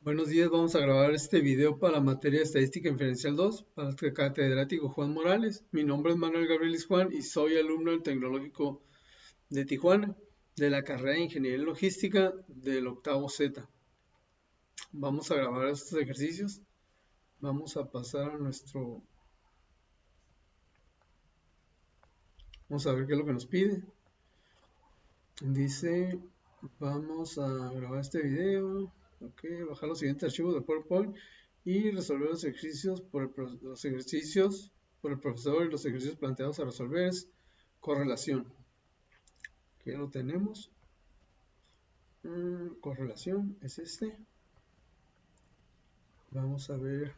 Buenos días, vamos a grabar este video para la materia de Estadística Inferencial 2 para el catedrático Juan Morales. Mi nombre es Manuel Gabriel Juan y soy alumno del Tecnológico de Tijuana, de la carrera de Ingeniería en Logística del octavo Z. Vamos a grabar estos ejercicios. Vamos a pasar a nuestro... Vamos a ver qué es lo que nos pide. Dice, vamos a grabar este video. Ok, bajar los siguientes archivos de PowerPoint y resolver los ejercicios por el profesor y los ejercicios planteados a resolver es correlación. Que lo tenemos. Correlación es este. Vamos a ver.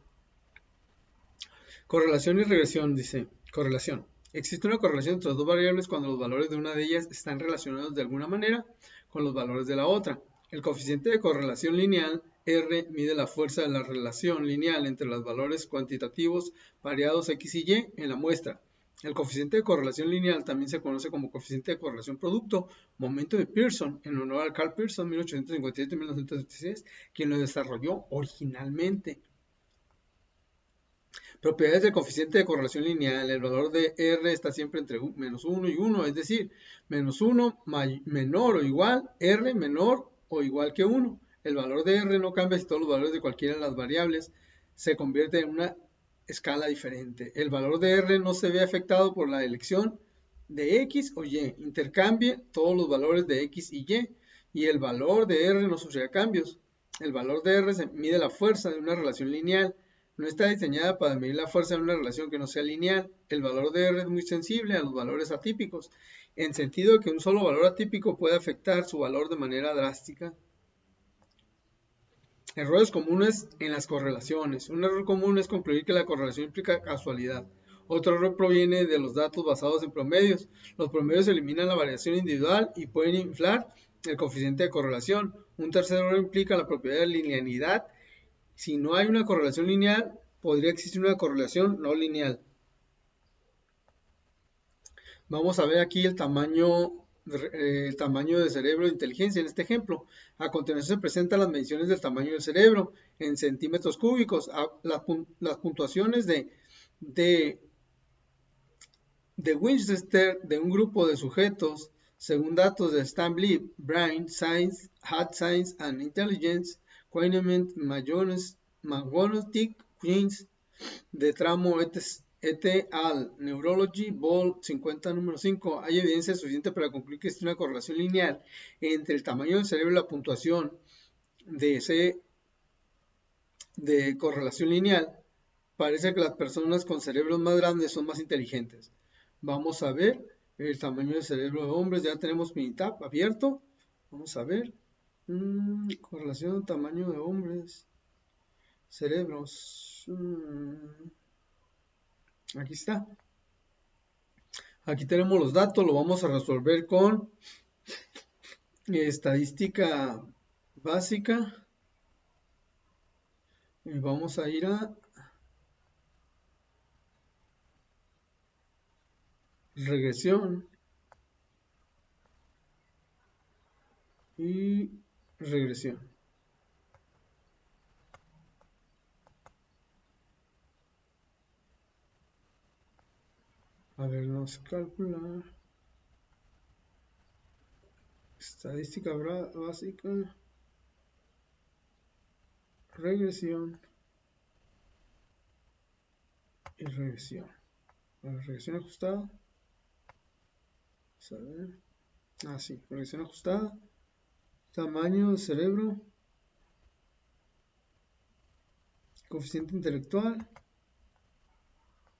Correlación y regresión, dice. Correlación. Existe una correlación entre las dos variables cuando los valores de una de ellas están relacionados de alguna manera con los valores de la otra. El coeficiente de correlación lineal, R, mide la fuerza de la relación lineal entre los valores cuantitativos variados X y Y en la muestra. El coeficiente de correlación lineal también se conoce como coeficiente de correlación producto, momento de Pearson, en honor a Carl Pearson, 1857-1976, quien lo desarrolló originalmente. Propiedades del coeficiente de correlación lineal. El valor de R está siempre entre menos 1 y 1, es decir, menos 1 menor o igual, R menor o igual que 1. El valor de R no cambia si todos los valores de cualquiera de las variables se convierten en una escala diferente. El valor de R no se ve afectado por la elección de X o Y. Intercambie todos los valores de X y Y y el valor de R no sufrirá cambios. El valor de R se mide la fuerza de una relación lineal. No está diseñada para medir la fuerza de una relación que no sea lineal. El valor de R es muy sensible a los valores atípicos, en sentido de que un solo valor atípico puede afectar su valor de manera drástica. Errores comunes en las correlaciones. Un error común es concluir que la correlación implica casualidad. Otro error proviene de los datos basados en promedios. Los promedios eliminan la variación individual y pueden inflar el coeficiente de correlación. Un tercer error implica la propiedad de linealidad. Si no hay una correlación lineal, podría existir una correlación no lineal. Vamos a ver aquí el tamaño de cerebro de inteligencia en este ejemplo. A continuación se presentan las mediciones del tamaño del cerebro en centímetros cúbicos. Las puntuaciones de Winchester de un grupo de sujetos, según datos de Stanley, Brain, Science, Hard Science and Intelligence, Quinement, Magnetic, Queens, de tramo et al. Neurology, Vol. 50, número 5. Hay evidencia suficiente para concluir que existe una correlación lineal entre el tamaño del cerebro y la puntuación de correlación lineal. Parece que las personas con cerebros más grandes son más inteligentes. Vamos a ver el tamaño del cerebro de hombres. Ya tenemos Minitab abierto. Vamos a ver. Correlación tamaño de hombres. Cerebros. Aquí está. Aquí tenemos los datos. Lo vamos a resolver con estadística básica. Y vamos a ir a regresión. Y regresión. A ver, vamos a calcular. Estadística básica. Regresión. Y regresión. A ver, regresión ajustada. Vamos a ver. Sí, regresión ajustada. Tamaño del cerebro. Coeficiente intelectual.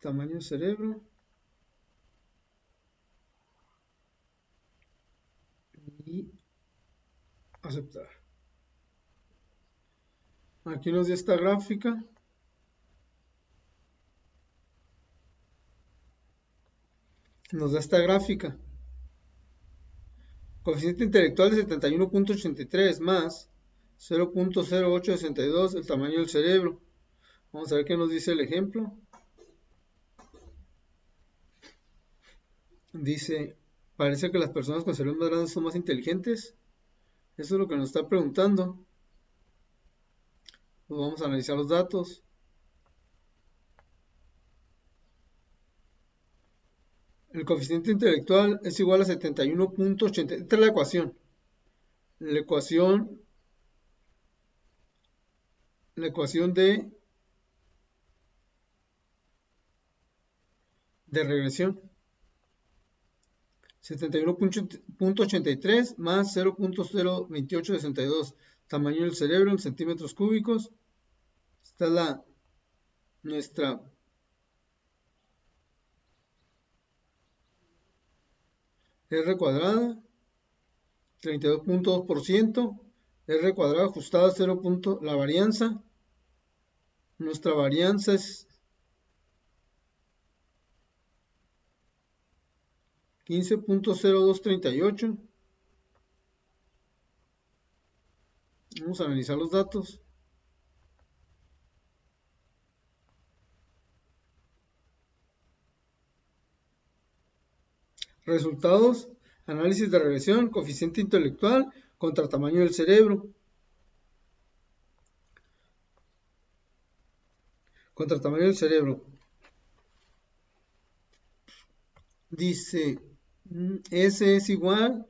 Tamaño del cerebro. Y aceptar. Aquí nos dio esta gráfica. Nos da esta gráfica. Coeficiente intelectual de 71.83 más 0.0862 el tamaño del cerebro. Vamos a ver qué nos dice el ejemplo. Dice, parece que las personas con cerebros más grandes son más inteligentes. Eso es lo que nos está preguntando. Pues vamos a analizar los datos. El coeficiente intelectual es igual a 71.80. Esta es la ecuación. La ecuación, la ecuación de regresión. 71.83 más 0.02862. Tamaño del cerebro en centímetros cúbicos. Esta es nuestra R cuadrada, 32.2%. R cuadrada ajustada a 0. La varianza. Nuestra varianza es 15.0238. Vamos a analizar los datos. Resultados, análisis de regresión, coeficiente intelectual contra tamaño del cerebro. Contra tamaño del cerebro. Dice, S es igual,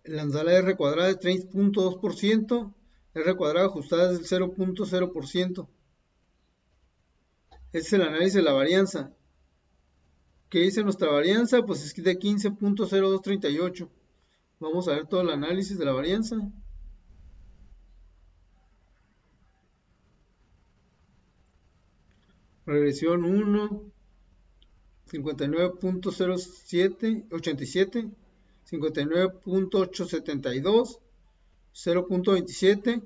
la R cuadrada de 3.2%, R cuadrada ajustada es del 0.0%. Este es el análisis de la varianza. ¿Qué dice nuestra varianza? Pues es de 15.0238. Vamos a ver todo el análisis de la varianza. Regresión 1, 59.0787, 59.872, 0.27.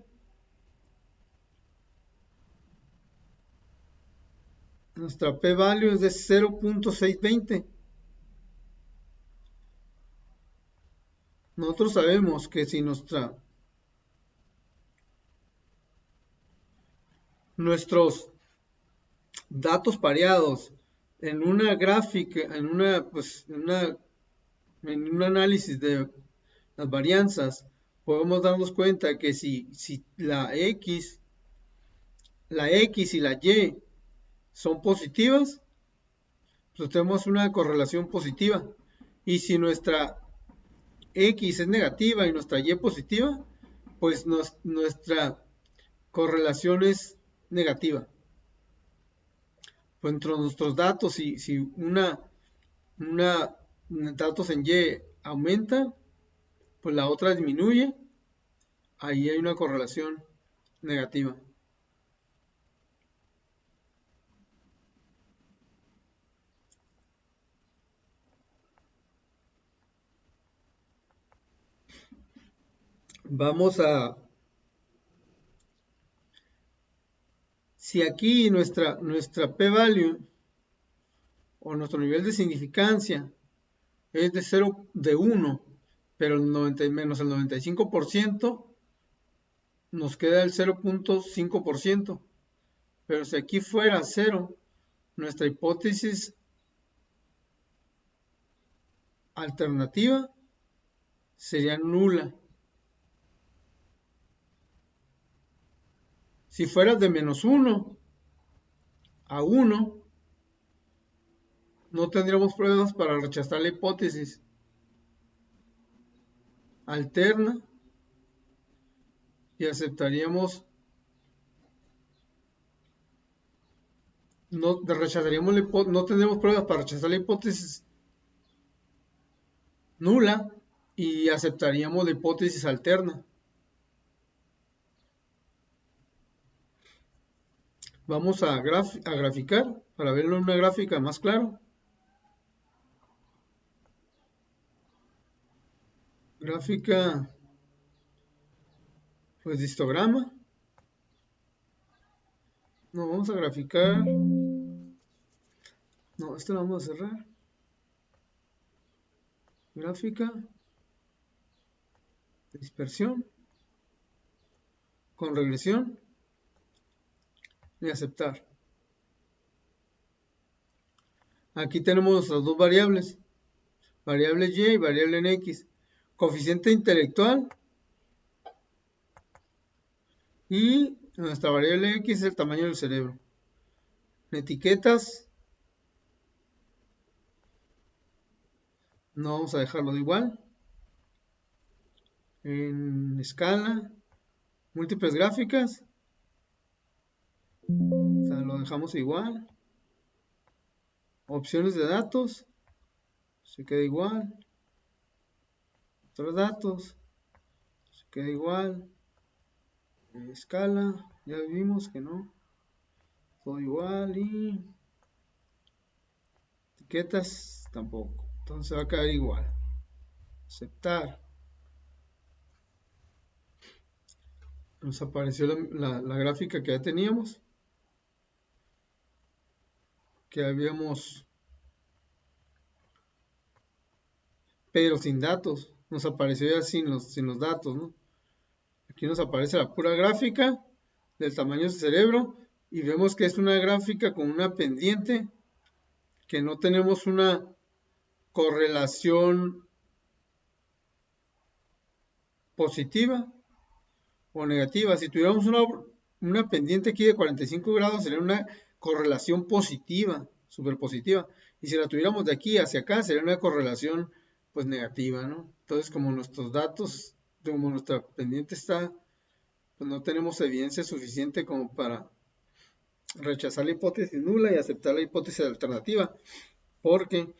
Nuestra p-value es de 0.620. Nosotros sabemos que si nuestros datos pareados en una gráfica, en un análisis de las varianzas, podemos darnos cuenta que si la X y la Y son positivas, pues tenemos una correlación positiva. Y si nuestra X es negativa y nuestra Y positiva, pues nuestra correlación es negativa. Pues entre nuestros datos, si datos en Y aumenta, pues la otra disminuye, ahí hay una correlación negativa. Vamos a... Si aquí nuestra p-value o nuestro nivel de significancia es de 1, pero menos el 95%, nos queda el 0.5%. Pero si aquí fuera 0, nuestra hipótesis alternativa sería nula. Si fuera de menos 1 a 1, no tendríamos pruebas para rechazar la hipótesis alterna y aceptaríamos, no tendríamos pruebas para rechazar la hipótesis nula y aceptaríamos la hipótesis alterna. Vamos a graficar para verlo en una gráfica más claro. Gráfica, pues de histograma. No, vamos a graficar. No, esto lo vamos a cerrar. Gráfica, dispersión, con regresión y aceptar. Aquí tenemos nuestras dos variables, variable Y y variable en X. Coeficiente intelectual Y nuestra variable X es el tamaño del cerebro. En etiquetas, no vamos a dejarlo de igual. En escala, múltiples gráficas, o sea, lo dejamos igual. Opciones de datos, se queda igual. Otros datos, se queda igual. En escala, ya vimos que no. Todo igual y etiquetas tampoco. Entonces va a quedar igual. Aceptar. Nos apareció la gráfica que ya teníamos. Que habíamos, pero sin datos. Nos apareció ya sin los datos, ¿no? Aquí nos aparece la pura gráfica del tamaño del cerebro y vemos que es una gráfica con una pendiente que no tenemos una correlación positiva o negativa. Si tuviéramos una pendiente aquí de 45 grados sería una correlación positiva, superpositiva. Y si la tuviéramos de aquí hacia acá sería una correlación pues negativa, ¿no? Entonces como nuestros datos, como nuestra pendiente está, pues no tenemos evidencia suficiente como para rechazar la hipótesis nula y aceptar la hipótesis alternativa. Porque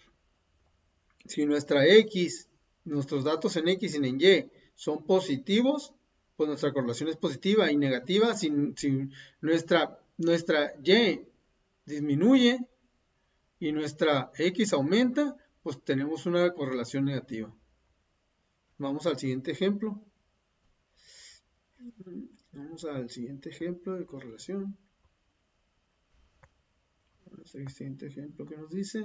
si nuestra X, nuestros datos en X y en Y son positivos, pues nuestra correlación es positiva y negativa. Si nuestra Y disminuye y nuestra X aumenta, pues tenemos una correlación negativa. Vamos al siguiente ejemplo. Vamos al siguiente ejemplo de correlación. El siguiente ejemplo que nos dice.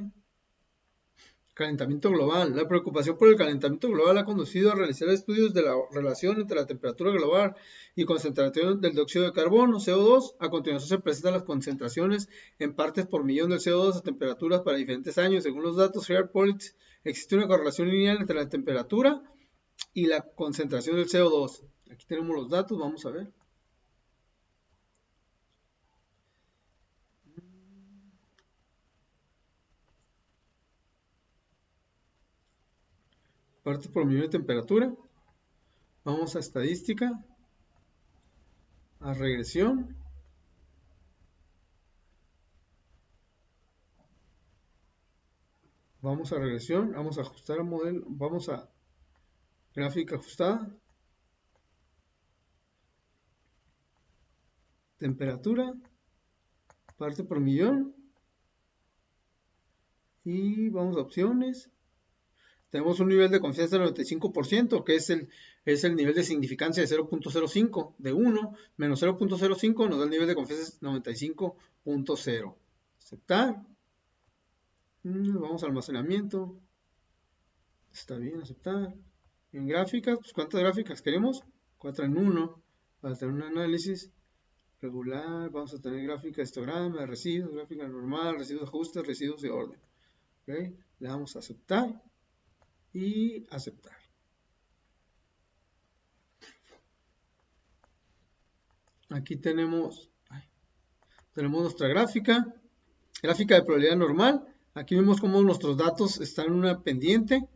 Calentamiento global. La preocupación por el calentamiento global ha conducido a realizar estudios de la relación entre la temperatura global y concentración del dióxido de carbono, CO2. A continuación se presentan las concentraciones en partes por millón del CO2 a temperaturas para diferentes años. Según los datos Fairpolits, existe una correlación lineal entre la temperatura y la concentración del CO2. Aquí tenemos los datos, vamos a ver. Partes por millón de temperatura. Vamos a estadística, a regresión. Vamos a regresión, vamos a ajustar el modelo, vamos a gráfica ajustada. Temperatura, parte por millón. Y vamos a opciones. Tenemos un nivel de confianza del 95%, que es el nivel de significancia de 0.05. De 1 menos 0.05 nos da el nivel de confianza 95.0. Aceptar. Vamos a almacenamiento. Está bien, aceptar. En gráficas, pues ¿cuántas gráficas queremos? 4 en 1. Para tener un análisis regular, vamos a tener gráfica de histograma, de residuos, gráfica normal, residuos de ajustes, residuos de orden. ¿Okay? Le damos a aceptar y aceptar. Aquí tenemos nuestra gráfica de probabilidad normal. Aquí vemos cómo nuestros datos están en una pendiente.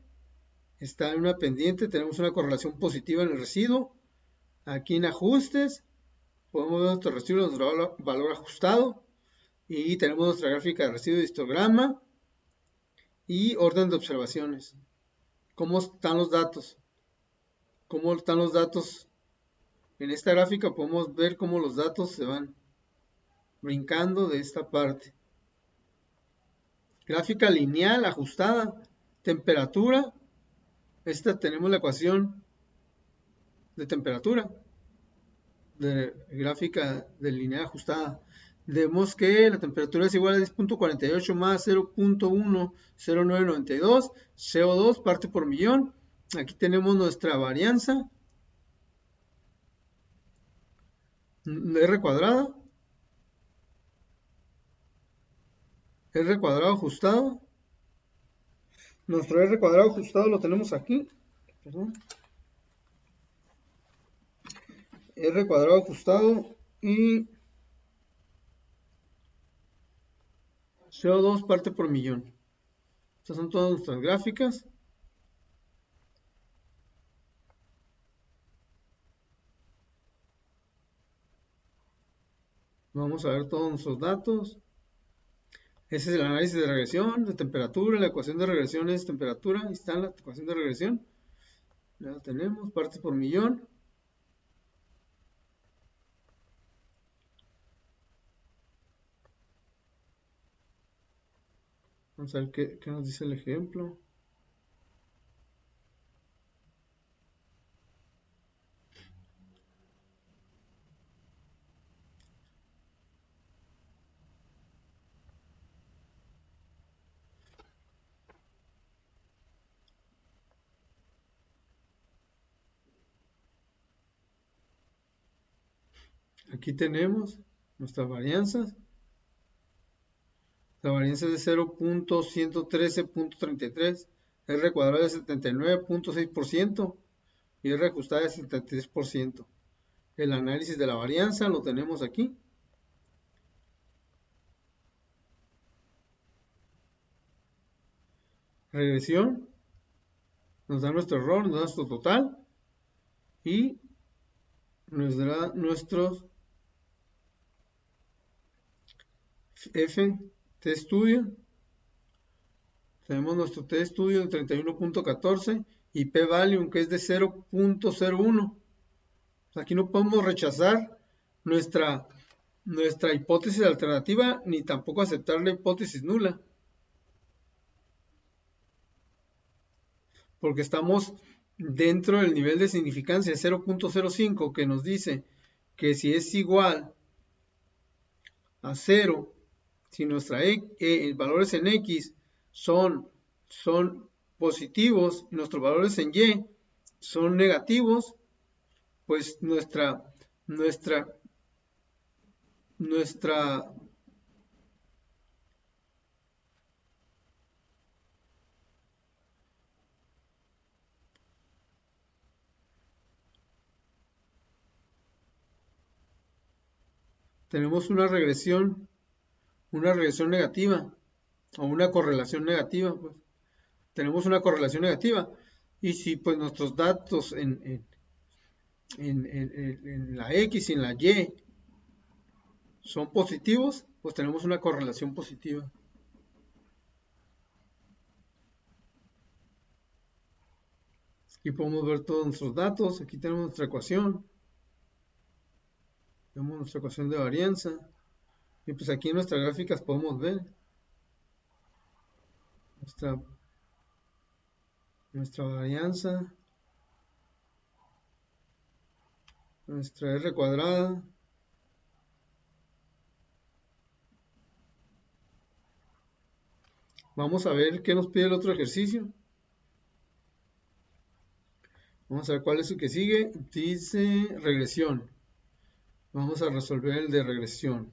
Tenemos una correlación positiva en el residuo. Aquí en ajustes, podemos ver nuestro residuo, nuestro valor ajustado. Y tenemos nuestra gráfica de residuo de histograma. Y orden de observaciones. ¿Cómo están los datos? ¿Cómo están los datos? En esta gráfica podemos ver cómo los datos se van brincando de esta parte. Gráfica lineal ajustada. Temperatura. Esta tenemos la ecuación de temperatura. De gráfica de lineal ajustada. Vemos que la temperatura es igual a 10.48 más 0.10992. CO2 parte por millón. Aquí tenemos nuestra varianza. R cuadrada. R cuadrado ajustado. Nuestro R cuadrado ajustado lo tenemos aquí. Perdón. R cuadrado ajustado y CO2 parte por millón. Estas son todas nuestras gráficas. Vamos a ver todos nuestros datos. Ese es el análisis de regresión, de temperatura. La ecuación de regresión es temperatura. Ahí está la ecuación de regresión. Ya la tenemos, partes por millón. Vamos a ver qué nos dice el ejemplo. Aquí tenemos nuestras varianzas. La varianza es de 0.113.33, R cuadrado de 79.6% y R ajustada de 73%. El análisis de la varianza lo tenemos aquí. Regresión, nos da nuestro error, nos da nuestro total y nos dará nuestros F t-studio. Tenemos nuestro t-studio de 31.14 y p-value que es de 0.01. Aquí no podemos rechazar nuestra hipótesis alternativa ni tampoco aceptar la hipótesis nula. Porque estamos dentro del nivel de significancia 0.05 que nos dice que si es igual a 0, si nuestra valores en X son positivos y nuestros valores en Y son negativos, pues nuestra tenemos una regresión negativa o una correlación negativa, pues. Tenemos una correlación negativa y si pues nuestros datos en la X y en la Y son positivos, pues tenemos una correlación positiva. Aquí podemos ver todos nuestros datos, aquí tenemos nuestra ecuación, tenemos nuestra ecuación de varianza y pues aquí en nuestras gráficas podemos ver nuestra varianza, nuestra R cuadrada. Vamos a ver qué nos pide el otro ejercicio. Vamos a ver cuál es el que sigue. Dice regresión. Vamos a resolver el de regresión.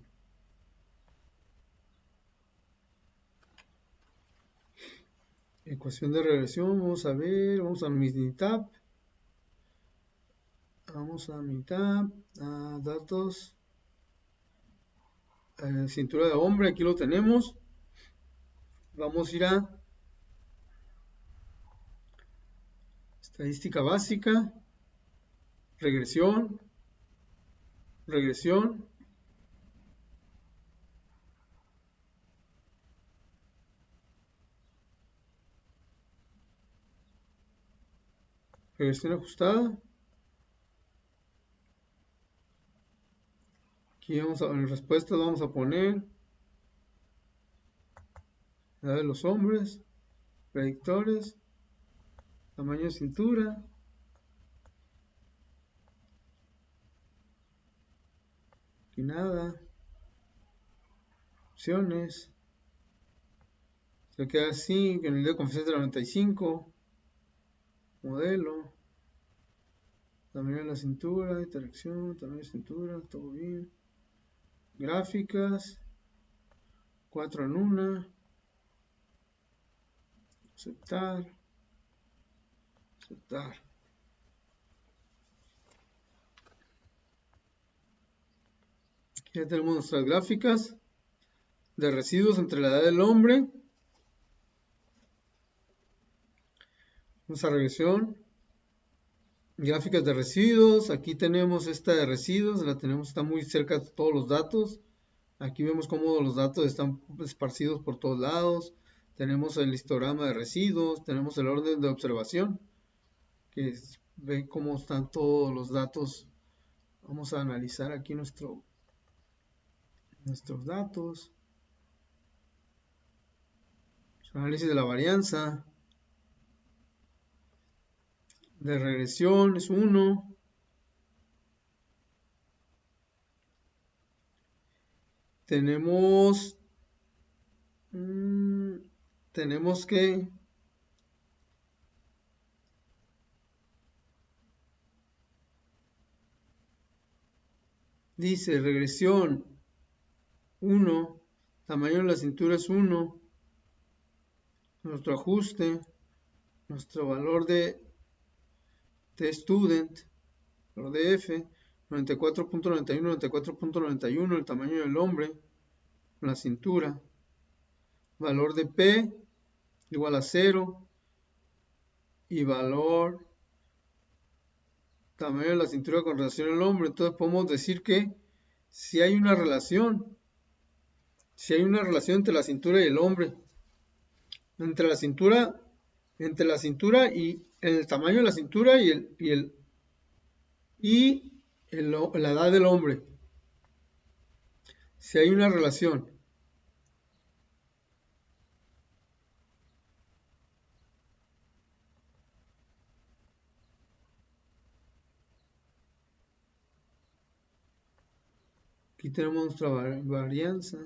Ecuación de regresión. Vamos a ver. Vamos a Minitab. Vamos a Minitab. A datos. Cintura de hombre. Aquí lo tenemos. Vamos a ir a estadística básica. Regresión. Regresión. Regresión ajustada. Aquí vamos a, en respuestas vamos a poner edad de los hombres, predictores, tamaño de cintura, aquí nada, opciones, se queda así, en el de confianza de 95, modelo, tamaño de la cintura, interacción, tamaño de cintura, todo bien, gráficas, 4 en 1, aceptar, aceptar. Ya tenemos nuestras gráficas de residuos entre la edad del hombre. Nuestra regresión. Gráficas de residuos. Aquí tenemos esta de residuos. La tenemos, está muy cerca de todos los datos. Aquí vemos cómo los datos están esparcidos por todos lados. Tenemos el histograma de residuos. Tenemos el orden de observación, que ve cómo están todos los datos. Vamos a analizar aquí nuestros datos. Análisis de la varianza. De regresión es 1. Tenemos que dice regresión 1, tamaño de la cintura es 1, nuestro ajuste, nuestro valor de T-Student, valor de F, 94.91, 94.91, el tamaño del hombre, la cintura, valor de P igual a 0 y valor tamaño de la cintura con relación al hombre. Entonces podemos decir que si hay una relación entre la cintura y el hombre, entre la cintura y el tamaño de la cintura y la edad del hombre. Si hay una relación. Aquí tenemos nuestra varianza.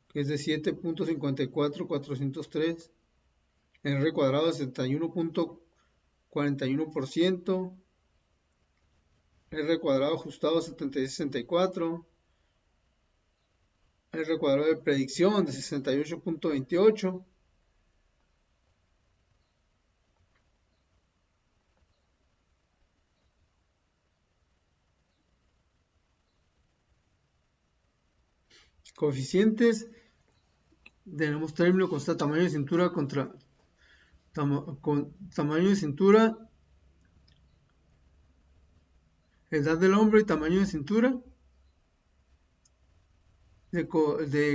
Que es de 7.54403. R cuadrado de 71.41%. R cuadrado ajustado 76.64. R cuadrado de predicción de 68.28. Coeficientes. Tenemos término consta tamaño de cintura contra tamaño de cintura, edad del hombre y tamaño de cintura, de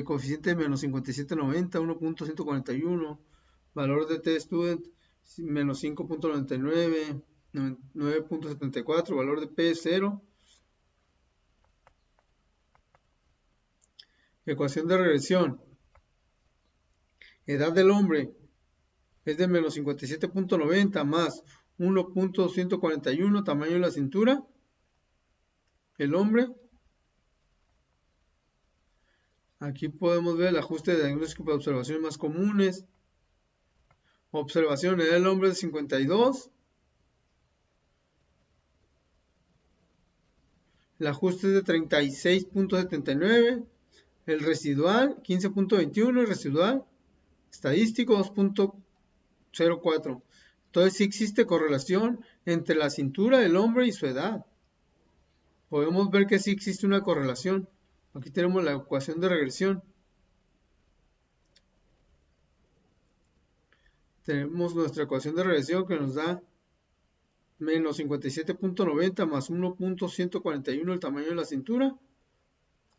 coeficiente de menos 57.90, 1.141, valor de T-Student menos 5.99, 9.74, valor de P 0. Ecuación de regresión. Edad del hombre es de menos 57.90 más 1.141, tamaño de la cintura. El hombre. Aquí podemos ver el ajuste de diagnóstico para observaciones más comunes. Observación, edad del hombre es 52. El ajuste es de 36.79. El residual, 15.21. El residual estadístico, 2.04. Entonces sí existe correlación entre la cintura del hombre y su edad. Podemos ver que sí existe una correlación. Aquí tenemos la ecuación de regresión. Tenemos nuestra ecuación de regresión que nos da menos 57.90 más 1.141 el tamaño de la cintura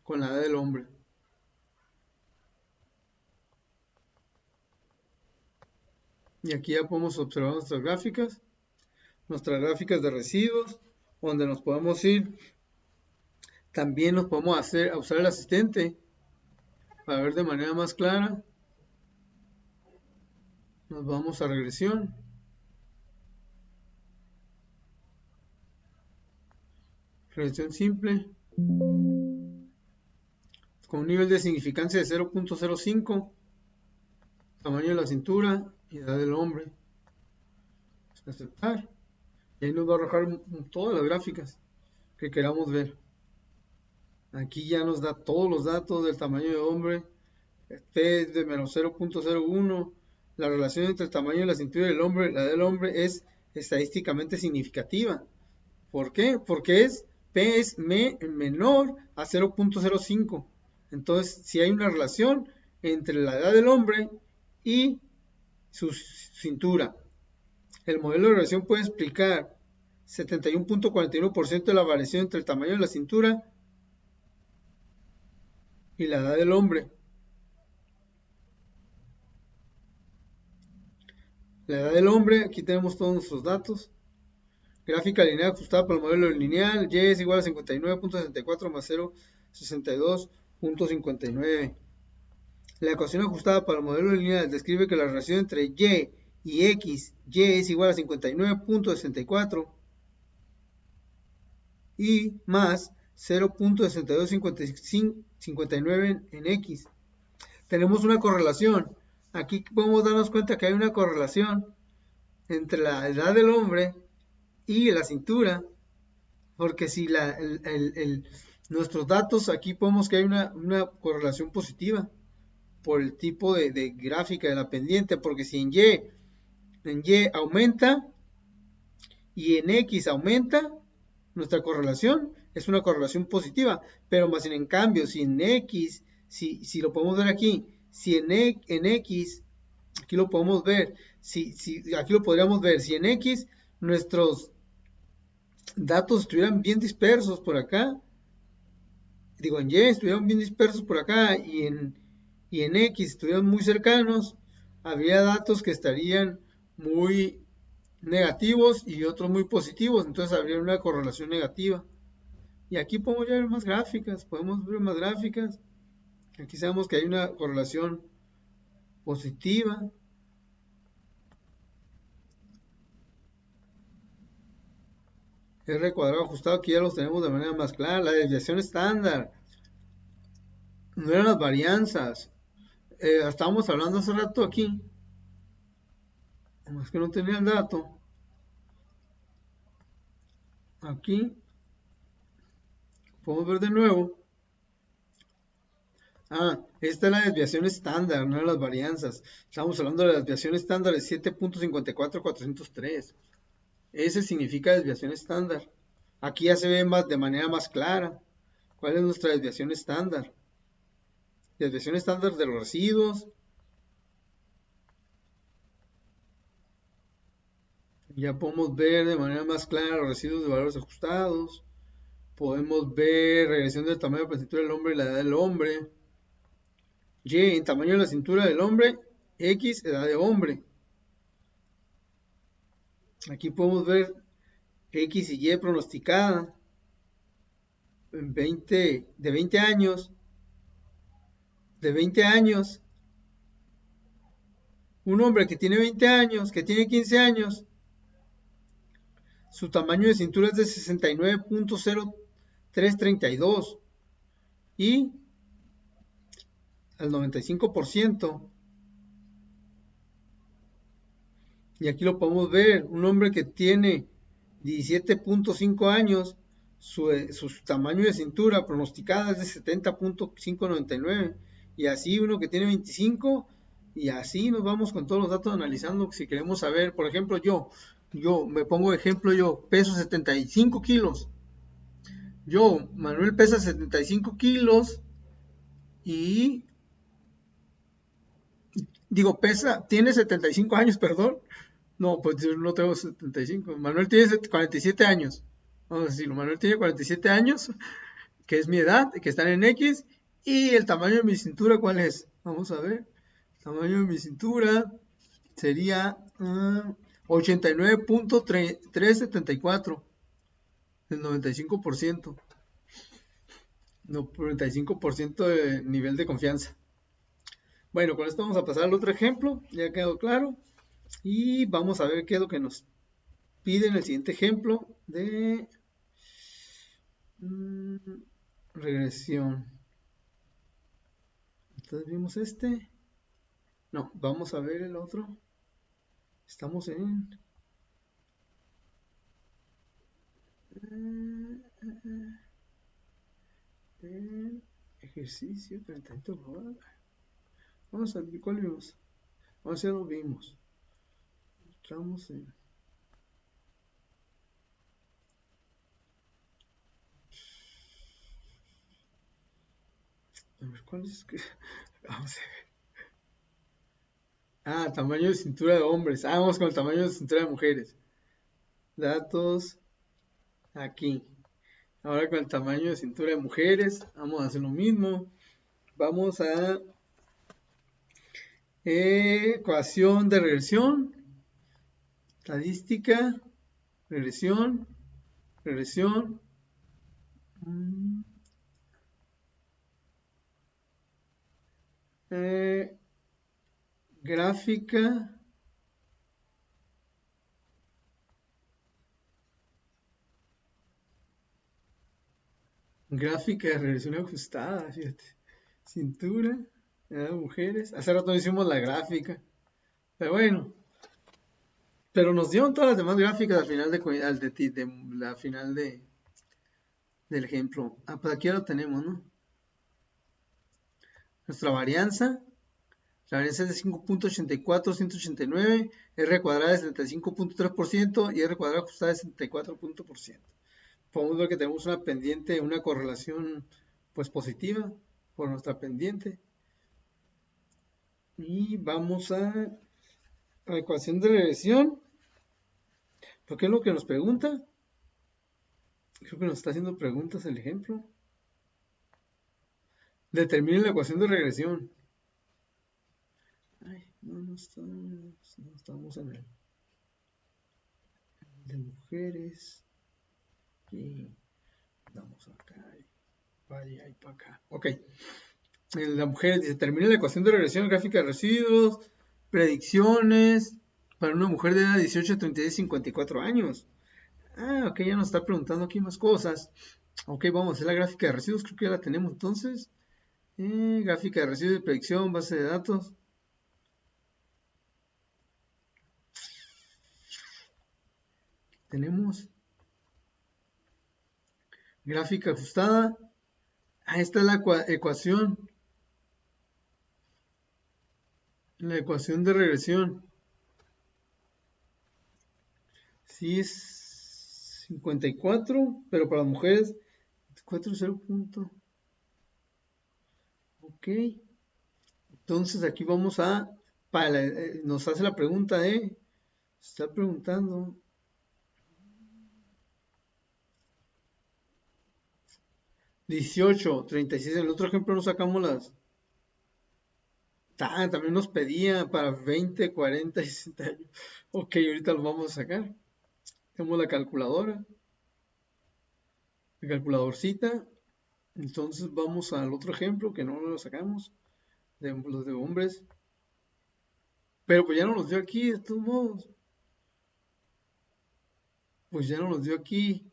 con la edad del hombre. Y aquí ya podemos observar nuestras gráficas de residuos, donde nos podemos ir. También nos podemos usar el asistente para ver de manera más clara. Nos vamos a regresión. Regresión simple. Con un nivel de significancia de 0.05. Tamaño de la cintura y edad del hombre. Aceptar. Y ahí nos va a arrojar todas las gráficas que queramos ver. Aquí ya nos da todos los datos del tamaño de hombre. P es de menos 0.01. La relación entre el tamaño de la cintura y el hombre, la del hombre, es estadísticamente significativa. ¿Por qué? Porque P es menor a 0.05. Entonces, si hay una relación entre la edad del hombre y su cintura. El modelo de regresión puede explicar 71.41% de la variación entre el tamaño de la cintura y la edad del hombre. La edad del hombre, aquí tenemos todos nuestros datos. Gráfica lineal ajustada por el modelo lineal, y es igual a 59.64 más 0.62.59. La ecuación ajustada para el modelo lineal describe que la relación entre y x, y es igual a 59.64 y más 0.6259 en x. Tenemos una correlación. Aquí podemos darnos cuenta que hay una correlación entre la edad del hombre y la cintura, porque si nuestros datos, aquí podemos que hay una correlación positiva por el tipo de gráfica de la pendiente, porque si en Y aumenta y en X aumenta, nuestra correlación es una correlación positiva, pero más en cambio, si en X, si lo podemos ver aquí, si en X, aquí lo podemos ver, aquí lo podríamos ver, si en X nuestros datos estuvieran bien dispersos por acá, digo en Y estuvieran bien dispersos por acá y en X estuvieran muy cercanos, habría datos que estarían muy negativos y otros muy positivos, entonces habría una correlación negativa. Y aquí podemos ver más gráficas, aquí sabemos que hay una correlación positiva. R cuadrado ajustado, aquí ya los tenemos de manera más clara. La desviación estándar, no eran las varianzas. Estábamos hablando hace rato aquí, es que no tenía el dato. Aquí podemos ver de nuevo. Esta es la desviación estándar, no de las varianzas. Estamos hablando de la desviación estándar de 7.54403. Ese significa desviación estándar. Aquí ya se ve de manera más clara. ¿Cuál es nuestra desviación estándar? Desviación estándar de los residuos. Ya podemos ver de manera más clara los residuos de valores ajustados. Podemos ver regresión del tamaño de la cintura del hombre y la edad del hombre. Y en tamaño de la cintura del hombre, X, edad de hombre. Aquí podemos ver X y Y pronosticada en de 20 años. De 20 años. Un hombre que tiene 20 años, que tiene 15 años, su tamaño de cintura es de 69.0332 y al 95%. Y aquí lo podemos ver, un hombre que tiene 17.5 años, su tamaño de cintura pronosticada es de 70.599. Y así uno que tiene 25, y así nos vamos con todos los datos analizando. Si queremos saber, por ejemplo, yo me pongo de ejemplo, yo peso 75 kilos. Manuel pesa 75 kilos y tiene 75 años, perdón. No, pues yo no tengo 75. Manuel tiene 47 años. Vamos a decirlo, Manuel tiene 47 años, que es mi edad, que están en X. Y el tamaño de mi cintura, ¿cuál es? Vamos a ver. El tamaño de mi cintura sería 89.374. El 95%. No, 95% de nivel de confianza. Bueno, con esto vamos a pasar al otro ejemplo. Ya quedó claro. Y vamos a ver qué es lo que nos pide en el siguiente ejemplo de regresión. Entonces vimos este. No, vamos a ver el otro. Estamos en ejercicio, calentamiento global. Vamos a ver cuál vimos. Vamos a ver, lo vimos. Estamos en A ver, ¿cuál es? Vamos a ver. Ah, tamaño de cintura de hombres. Ah, vamos con el tamaño de cintura de mujeres. Datos aquí. Ahora con el tamaño de cintura de mujeres, vamos a hacer lo mismo. Vamos a ecuación de regresión, estadística, regresión, regresión. mm, eh, gráfica, gráfica de regresión ajustada, fíjate. Cintura, mujeres. Hace rato no hicimos la gráfica. Pero bueno, pero nos dieron todas las demás gráficas al final de la final del ejemplo. Ah, pues aquí ya lo tenemos, ¿no? Nuestra varianza. La varianza es de 5.84, R cuadrada de 75.3% y R cuadrada ajustada de 74%. Podemos ver que tenemos una pendiente, una correlación pues positiva por nuestra pendiente. Y vamos a la ecuación de regresión. ¿Por qué es lo que nos pregunta? Creo que nos está haciendo preguntas el ejemplo. Determine la ecuación de regresión. Ay, no estamos en el de mujeres. Y vamos acá, vaya y para acá. Ok. En la mujer dice, termina la ecuación de regresión gráfica de residuos, predicciones para una mujer de edad de 18, 36, 54 años. Ah, ok, ya nos está preguntando aquí más cosas. Ok, vamos a hacer la gráfica de residuos, creo que ya la tenemos entonces. Gráfica de residuos de predicción, base de datos. Tenemos gráfica ajustada. Ah, esta es la ecuación. La ecuación de regresión. Sí es 54, pero para las mujeres 40 punto. Ok. Entonces aquí vamos a, nos hace la pregunta, está preguntando. 18, 36. En el otro ejemplo no sacamos las. También nos pedía para 20, 40 y 60 años. Ok, ahorita lo vamos a sacar. Tenemos la calculadorcita. Entonces vamos al otro ejemplo que no lo sacamos, de los de hombres. Pero pues ya no los dio aquí, de todos modos. Pues ya no los dio aquí.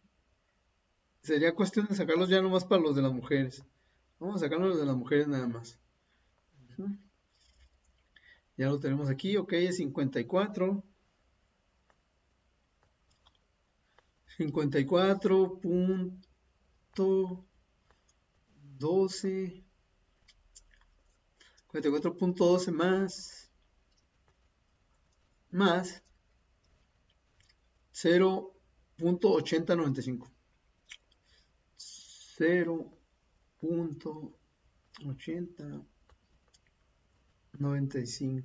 Sería cuestión de sacarlos ya nomás para los de las mujeres. Vamos a sacarlos de las mujeres nada más. Ujú. Ya lo tenemos aquí, ok, es 54. 54.12. 44.12 más 0.8095. 0.8095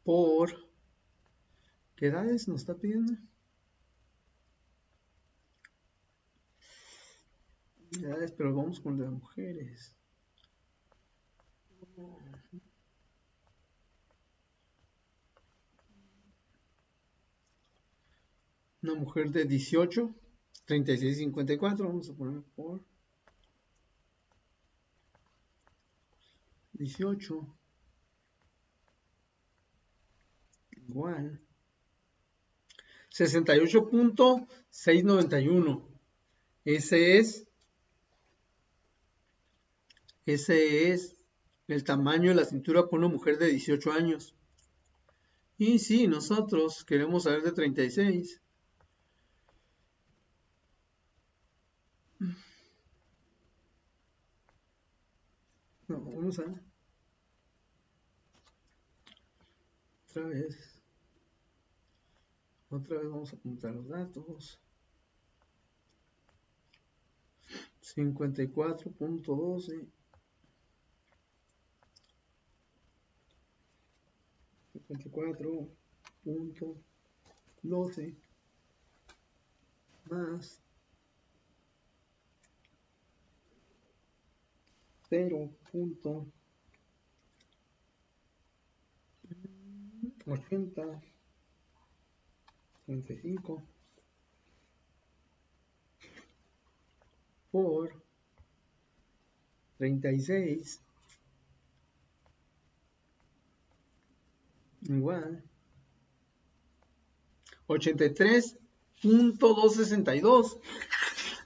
por ¿qué edades nos está pidiendo? Edades, pero vamos con las mujeres. Una mujer de 18, 36, 54, vamos a poner por 18 igual 68.691. Ese es, ese es el tamaño de la cintura para una mujer de 18 años. Y sí, nosotros queremos saber de 36. No, vamos a otra vez. Otra vez vamos a apuntar los datos. 54.12. 54.12 más 0.8035 por 36 igual 83.262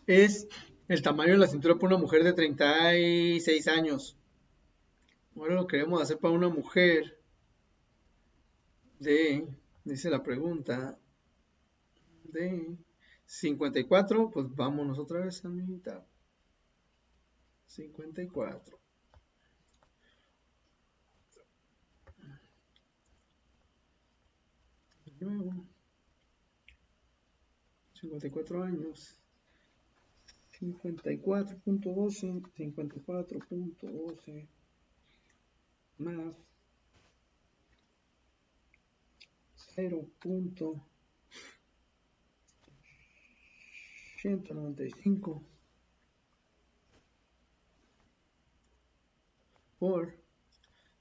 es el tamaño de la cintura para una mujer de 36 años. Ahora lo queremos hacer para una mujer dice la pregunta, de 54, pues vámonos otra vez a mitad. 54. Luego, 54 años. 54.12, 54.12 más 0.195 por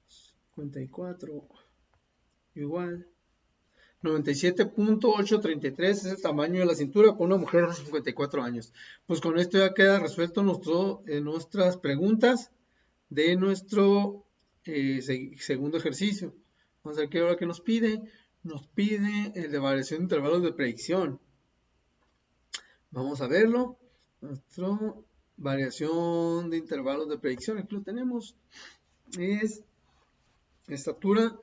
54 igual 97.833 es el tamaño de la cintura para una mujer de 54 años. Pues con esto ya queda resuelto nuestras preguntas de nuestro segundo ejercicio. Vamos a ver qué ahora que nos pide. Nos pide el de variación de intervalos de predicción. Vamos a verlo. Nuestra variación de intervalos de predicción. Aquí lo tenemos. Es estatura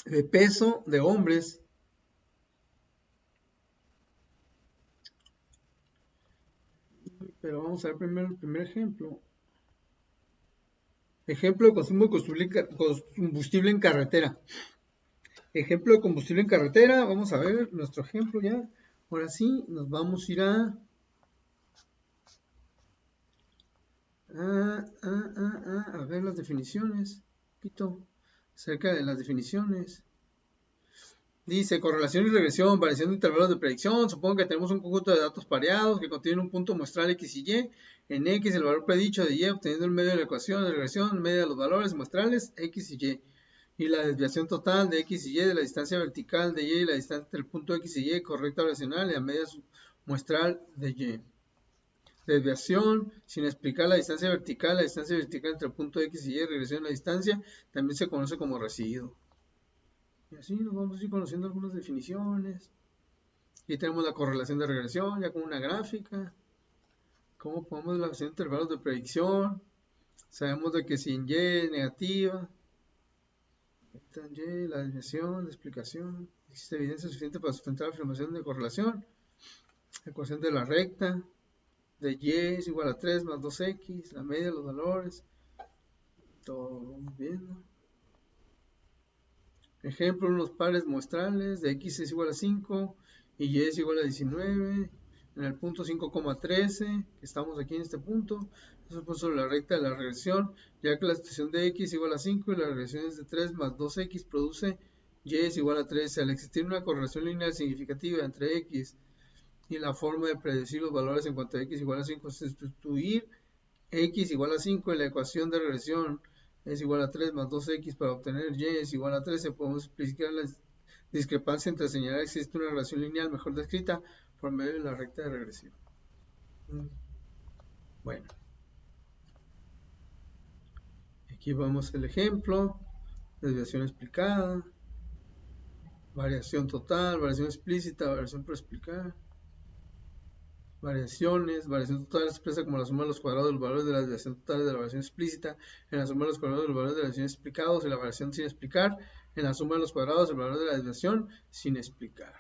de peso de hombres. Pero vamos a ver primero el primer ejemplo. Ejemplo de consumo de combustible en carretera. Ejemplo de combustible en carretera. Vamos a ver nuestro ejemplo ya. Ahora sí, nos vamos a ir a ver las definiciones. Un poquito acerca de las definiciones. Dice, correlación y regresión, variación de intervalos de predicción. Supongo que tenemos un conjunto de datos pareados que contienen un punto muestral X y Y. En X el valor predicho de Y obteniendo el medio de la ecuación de regresión, medio de los valores muestrales X y Y. Y la desviación total de X y Y de la distancia vertical de Y y la distancia entre el punto X y Y correcta relacional y la media muestral de Y. Desviación, sin explicar la distancia vertical entre el punto X y Y, regresión a la distancia, también se conoce como residuo. Y así nos vamos a ir conociendo algunas definiciones. Aquí tenemos la correlación de regresión, ya con una gráfica. Cómo podemos la relación de intervalos de predicción. Sabemos de que si en Y es negativa, en Y, la desviación, la explicación. Existe evidencia suficiente para sustentar la afirmación de correlación. La ecuación de la recta de Y es igual a 3 más 2X, la media de los valores. Todo vamos viendo. Ejemplo, unos pares muestrales de X es igual a 5 y Y es igual a 19. En el punto 5,13, que estamos aquí en este punto, eso es sobre la recta de la regresión, ya que la situación de X es igual a 5 y la regresión es de 3 más 2X produce Y es igual a 13. Al existir una correlación lineal significativa entre X y la forma de predecir los valores en cuanto a X igual a 5 es sustituir X igual a 5 en la ecuación de regresión es igual a 3 más 2X para obtener Y es igual a 13. Podemos explicar la discrepancia entre señalar que existe una relación lineal mejor descrita por medio de la recta de regresión. Bueno, aquí vamos el ejemplo, desviación explicada, variación total, variación explícita, variación por explicar. Variaciones, variación total se expresa como la suma de los cuadrados de los valores de la desviación total de la variación explícita en la suma de los cuadrados de los valores de la desviación explicados y la variación sin explicar en la suma de los cuadrados del valor de la desviación sin explicar.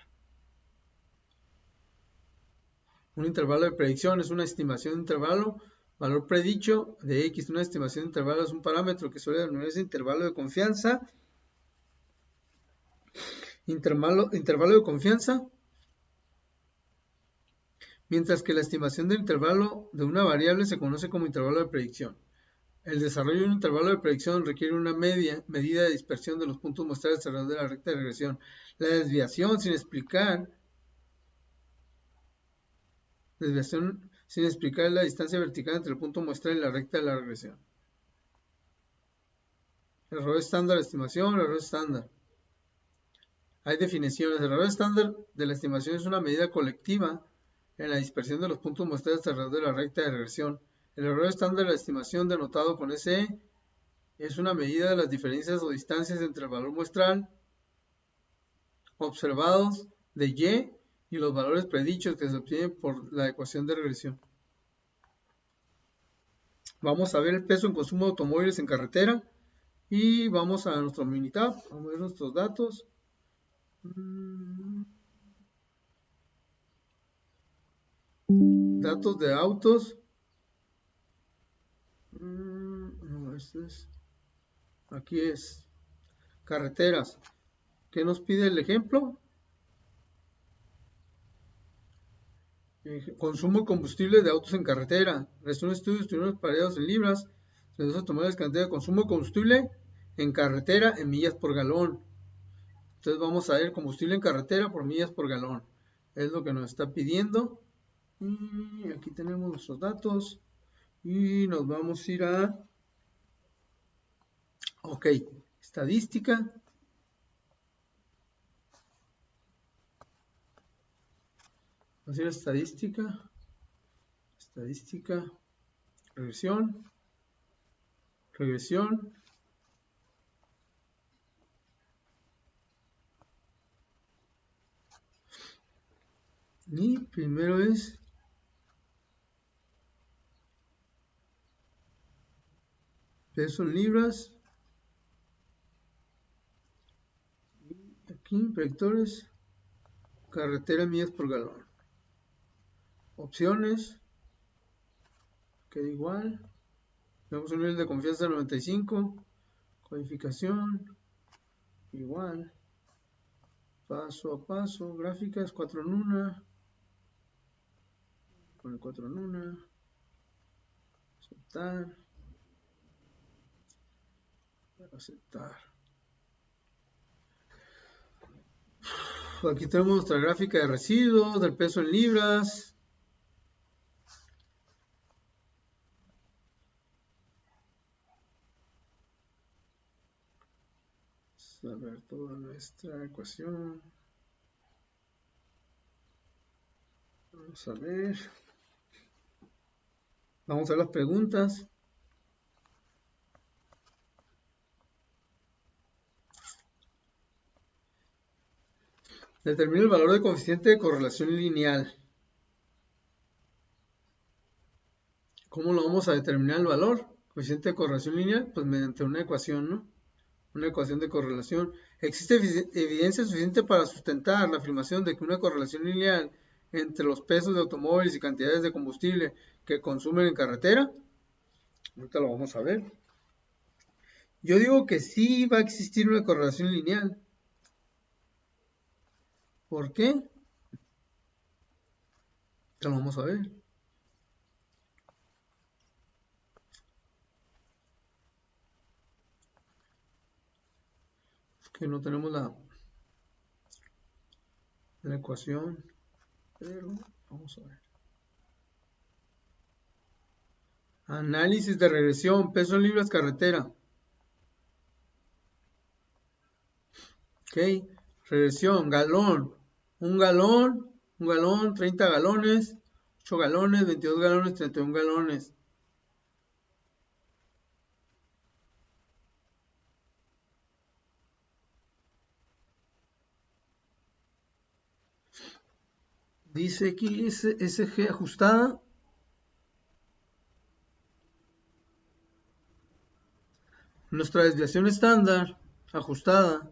Un intervalo de predicción es una estimación de intervalo, valor predicho de X. Una estimación de intervalo es un parámetro que suele denominarse intervalo de confianza. Intervalo de confianza mientras que la estimación del intervalo de una variable se conoce como intervalo de predicción. El desarrollo de un intervalo de predicción requiere una medida de dispersión de los puntos muestrales alrededor de la recta de regresión. La desviación sin explicar la distancia vertical entre el punto muestral y la recta de la regresión. Error estándar de estimación, error estándar. Hay definiciones. El error estándar de la estimación es una medida colectiva en la dispersión de los puntos muestrales alrededor de la recta de regresión. El error estándar de la estimación, denotado con SE, es una medida de las diferencias o distancias entre el valor muestral observados de Y los valores predichos que se obtienen por la ecuación de regresión. Vamos a ver el peso en consumo de automóviles en carretera y vamos a nuestro Minitab, vamos a ver nuestros datos. Datos de autos. No, aquí es carreteras. ¿Qué nos pide el ejemplo? Consumo de combustible de autos en carretera. Resumen estudios tuvieron pareados en libras. Se nos tomar la cantidad de consumo de combustible en carretera en millas por galón. Entonces vamos a ver combustible en carretera por millas por galón. Es lo que nos está pidiendo. Y aquí tenemos nuestros datos. Y nos vamos a ir a... Ok, estadística. Vamos a ir a estadística. Estadística. Regresión. Regresión. Y primero es peso en libras. Y aquí predictores. Carretera millas por galón. Opciones. Queda igual. Tenemos un nivel de confianza de 95. Codificación. Igual. Paso a paso. Gráficas 4 en 1. Con el 4 en 1. Aceptar. Aceptar. Aquí tenemos nuestra gráfica de residuos, del peso en libras. Vamos a ver toda nuestra ecuación. Vamos a ver. Vamos a ver las preguntas. Determina el valor del coeficiente de correlación lineal. ¿Cómo lo vamos a determinar el valor? Coeficiente de correlación lineal, pues mediante una ecuación, ¿no? Una ecuación de correlación. ¿Existe evidencia suficiente para sustentar la afirmación de que una correlación lineal entre los pesos de automóviles y cantidades de combustible que consumen en carretera? Ahorita lo vamos a ver. Yo digo que sí va a existir una correlación lineal. ¿Por qué? Ya lo vamos a ver. Es que no tenemos la ecuación, pero vamos a ver. Análisis de regresión, peso en libras carretera. Ok, regresión, galón. Un galón, 30 galones, 8 galones, 22 galones, 31 galones. Dice aquí SG ajustada. Nuestra desviación estándar ajustada.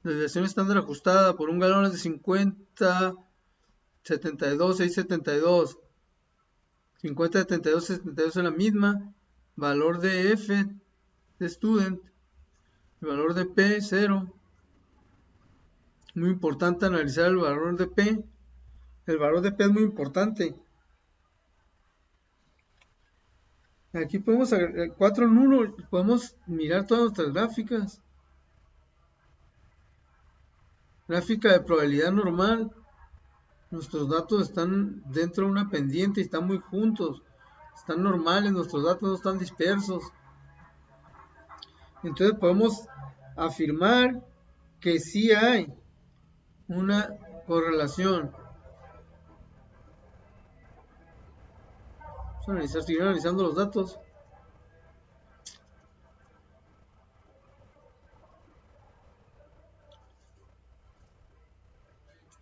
Desviación estándar ajustada por un galón es de 50, 72, 672. 50, 72, 72 es la misma. Valor de F de student. El valor de P, 0. Muy importante analizar el valor de P. El valor de P es muy importante. Aquí podemos agregar 4 en 1, podemos mirar todas nuestras gráficas. Gráfica de probabilidad normal. Nuestros datos están dentro de una pendiente y están muy juntos. Están normales, nuestros datos no están dispersos. Entonces podemos afirmar que sí hay una correlación. Vamos a seguir analizando los datos.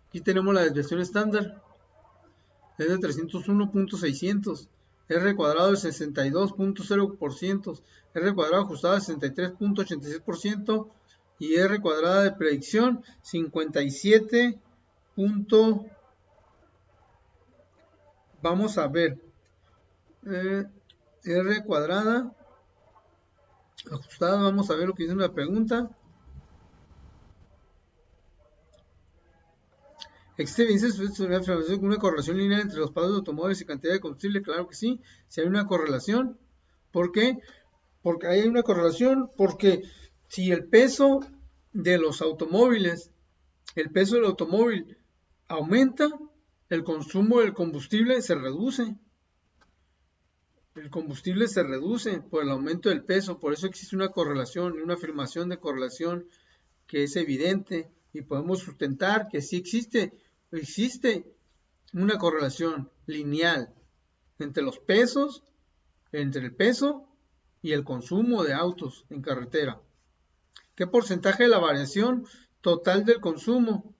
Aquí tenemos la desviación estándar. Es de 301.600. R cuadrado de 62.0%. R cuadrado ajustado de 63.86%. Y R cuadrada de predicción 57. Vamos a ver. R cuadrada ajustada. Vamos a ver lo que dice la pregunta. ¿Existe evidencia sobre una correlación lineal entre los pagos de automóviles y cantidad de combustible? Claro que sí, si hay una correlación. ¿Por qué? Porque hay una correlación, porque si el peso de los automóviles, el peso del automóvil aumenta, el consumo del combustible se reduce. El combustible se reduce por el aumento del peso, por eso existe una correlación, una afirmación de correlación que es evidente y podemos sustentar que sí existe una correlación lineal entre los pesos, entre el peso y el consumo de autos en carretera. ¿Qué porcentaje de la variación total del consumo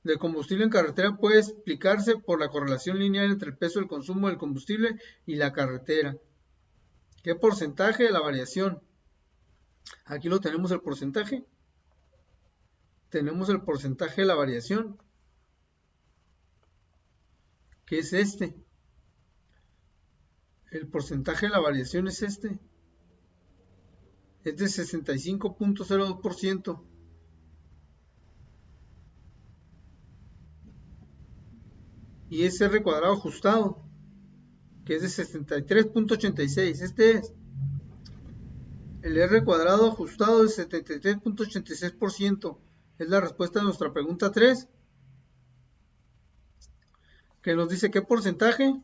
de combustible en carretera puede explicarse por la correlación lineal entre el peso del consumo del combustible y la carretera? ¿Qué porcentaje de la variación? Aquí lo tenemos el porcentaje. Tenemos el porcentaje de la variación, que es este. El porcentaje de la variación es este. Es de 65.02%. Y es R cuadrado ajustado, que es de 73.86. Este es. El R cuadrado ajustado de 73.86%. Es la respuesta a nuestra pregunta 3. Que nos dice qué porcentaje.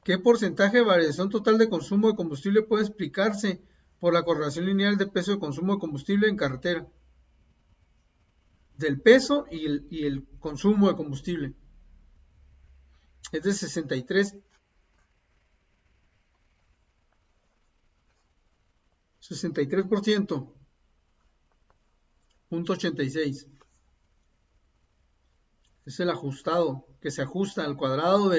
¿Qué porcentaje de variación total de consumo de combustible puede explicarse por la correlación lineal de peso de consumo de combustible en carretera? Del peso y el consumo de combustible. Es de 63. 63%. .86. Es el ajustado, que se ajusta al cuadrado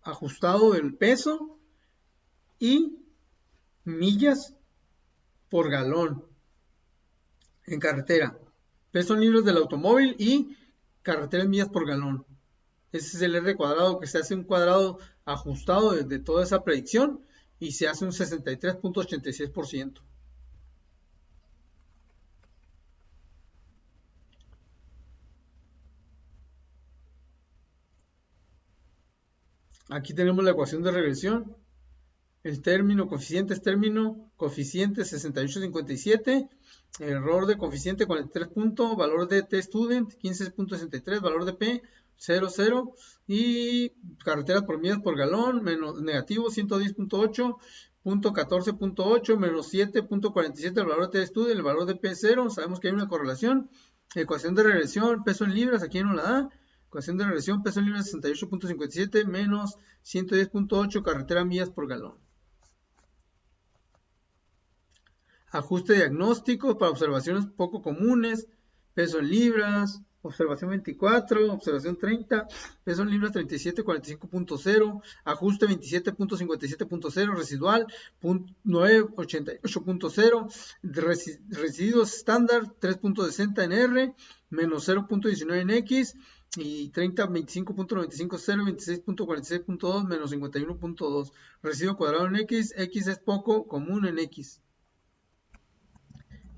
ajustado del peso y millas por galón en carretera. Peso en libras del automóvil y carretera en millas por galón. Ese es el R cuadrado, que se hace un cuadrado ajustado de toda esa predicción y se hace un 63.86%. Aquí tenemos la ecuación de regresión. El término, coeficiente es término, coeficiente 6857, error de coeficiente 43 puntos, valor de t-student 15.63, valor de p 00 y carreteras por millas por galón, menos negativo 110.8, punto 14.8, menos 7.47 el valor de t-student, el valor de p 0, sabemos que hay una correlación, ecuación de regresión, peso en libras, aquí no la da. Ecuación de regresión, peso en libras 68.57 menos 110.8 carretera millas por galón. Ajuste diagnóstico para observaciones poco comunes, peso en libras, observación 24, observación 30, peso en libras 37.45.0, ajuste 27.57.0, residual 9.88.0, residuos estándar 3.60 en R, menos 0.19 en X, y 30, 25.95, 0, 26.46.2, menos 51.2. Residuo cuadrado en X, X es poco común en X.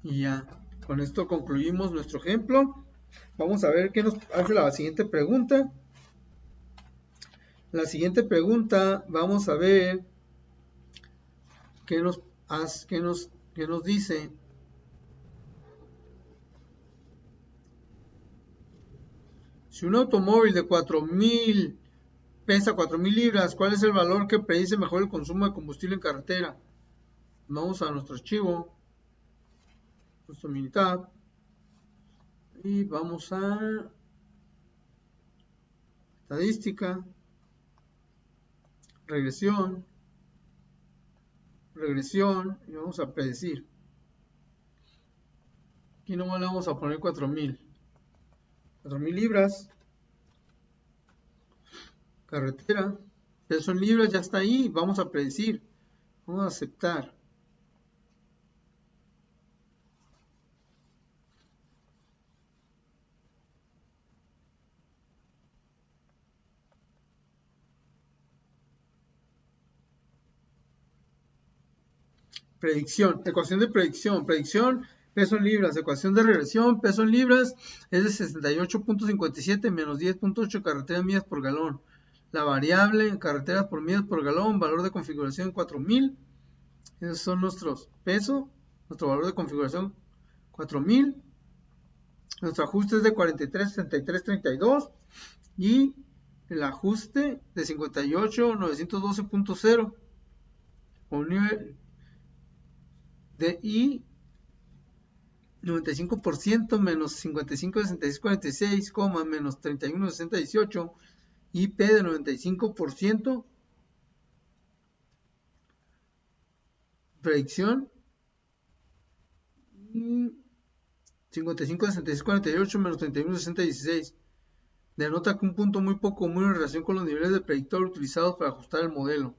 Y ya. Con esto concluimos nuestro ejemplo. Vamos a ver qué nos hace la siguiente pregunta. La siguiente pregunta, vamos a ver qué nos dice. Si un automóvil de 4.000 pesa 4.000 libras, ¿cuál es el valor que predice mejor el consumo de combustible en carretera? Vamos a nuestro archivo, nuestro Minitab, y vamos a estadística, regresión, y vamos a predecir. Aquí nomás le vamos a poner 4.000 libras, carretera, peso en libras ya está ahí, vamos a predecir, vamos a aceptar. Predicción, ecuación de predicción, peso en libras, ecuación de regresión, peso en libras es de 68.57 menos 10.8 carreteras millas por galón. La variable en carreteras por millas por galón, valor de configuración 4.000, esos son nuestros pesos, nuestro valor de configuración 4.000, nuestro ajuste es de 43.63.32 y el ajuste de 58.912.0 con nivel de I 95% menos 55.6646, menos 31.6018, IP de 95%, predicción, y 55.6648 menos 31.6016. Denota que un punto muy poco común en relación con los niveles de predictor utilizados para ajustar el modelo.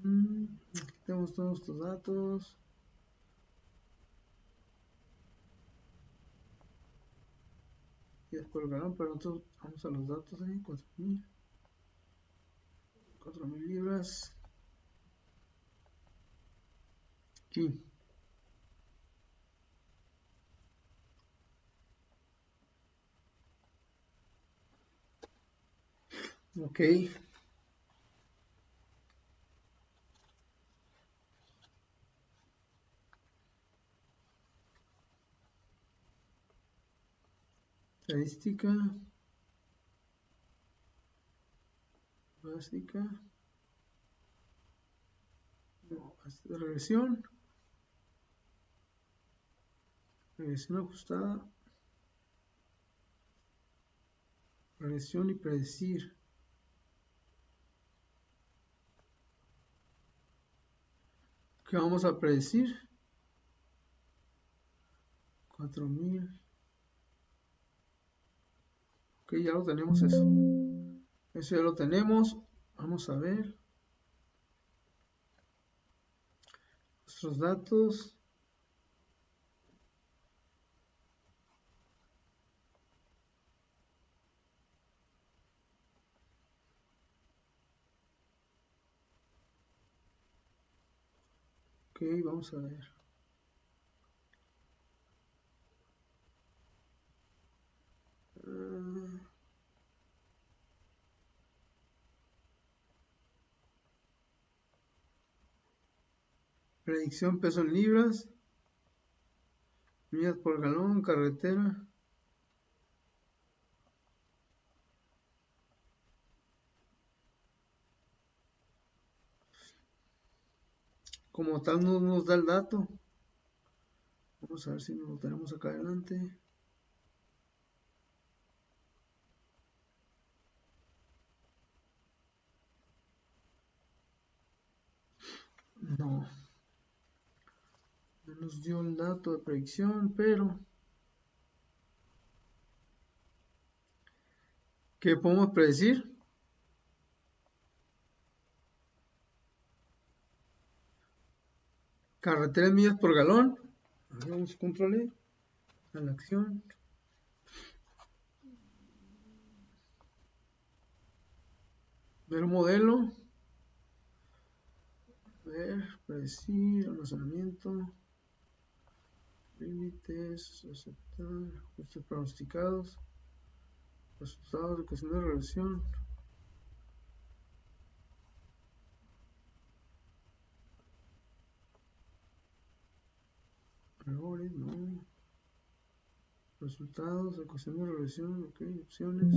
Aquí tenemos todos estos datos. Y es por galón, pero nosotros vamos a los datos ahí, 4.000 libras. Aquí. Ok. Estadística. Básica. No, regresión. Regresión ajustada. Regresión y predecir. ¿Qué vamos a predecir? 4.000. Ok, ya lo tenemos eso. Eso ya lo tenemos. Vamos a ver. Nuestros datos. Ok, vamos a ver. Predicción peso en libras. Millas por galón, carretera. Como tal no nos da el dato. Vamos a ver si nos lo tenemos acá adelante. No, no nos dio el dato de predicción, pero ¿qué podemos predecir? Carretera en millas por galón. Vamos a controlar a la acción. Ver modelo. Ver, predecir, almacenamiento. Límites, aceptar, ajustes pronosticados. Resultados de ecuación de regresión. Errores, no. Resultados, ecuación de regresión, ok, opciones.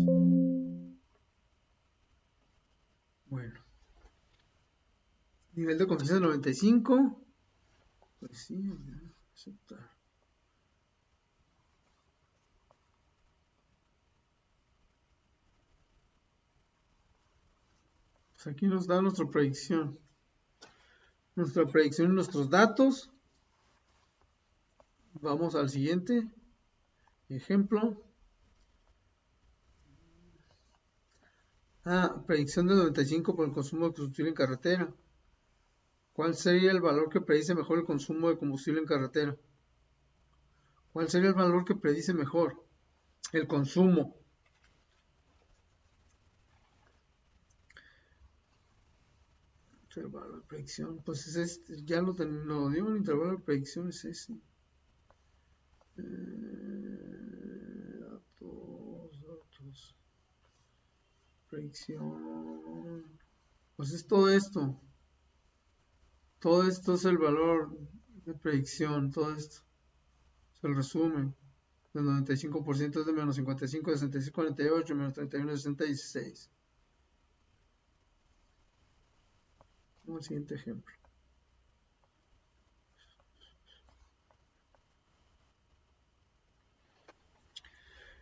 Bueno. Nivel de confianza 95. Pues sí, ya, aceptar. Pues aquí nos da nuestra predicción. Nuestra predicción y nuestros datos. Vamos al siguiente ejemplo. Predicción del 95 por el consumo de combustible en carretera. ¿Cuál sería el valor que predice mejor el consumo de combustible en carretera? ¿Cuál sería el valor que predice mejor? El consumo. Intervalo de predicción. Pues es este. Ya lo dio. El intervalo de predicción es ese. Datos. Predicción. Pues es todo esto. Todo esto es el valor de predicción. Todo esto. Es el resumen. El 95% es de menos 55, 66, 48, menos 31, 60, 16. Como el siguiente ejemplo.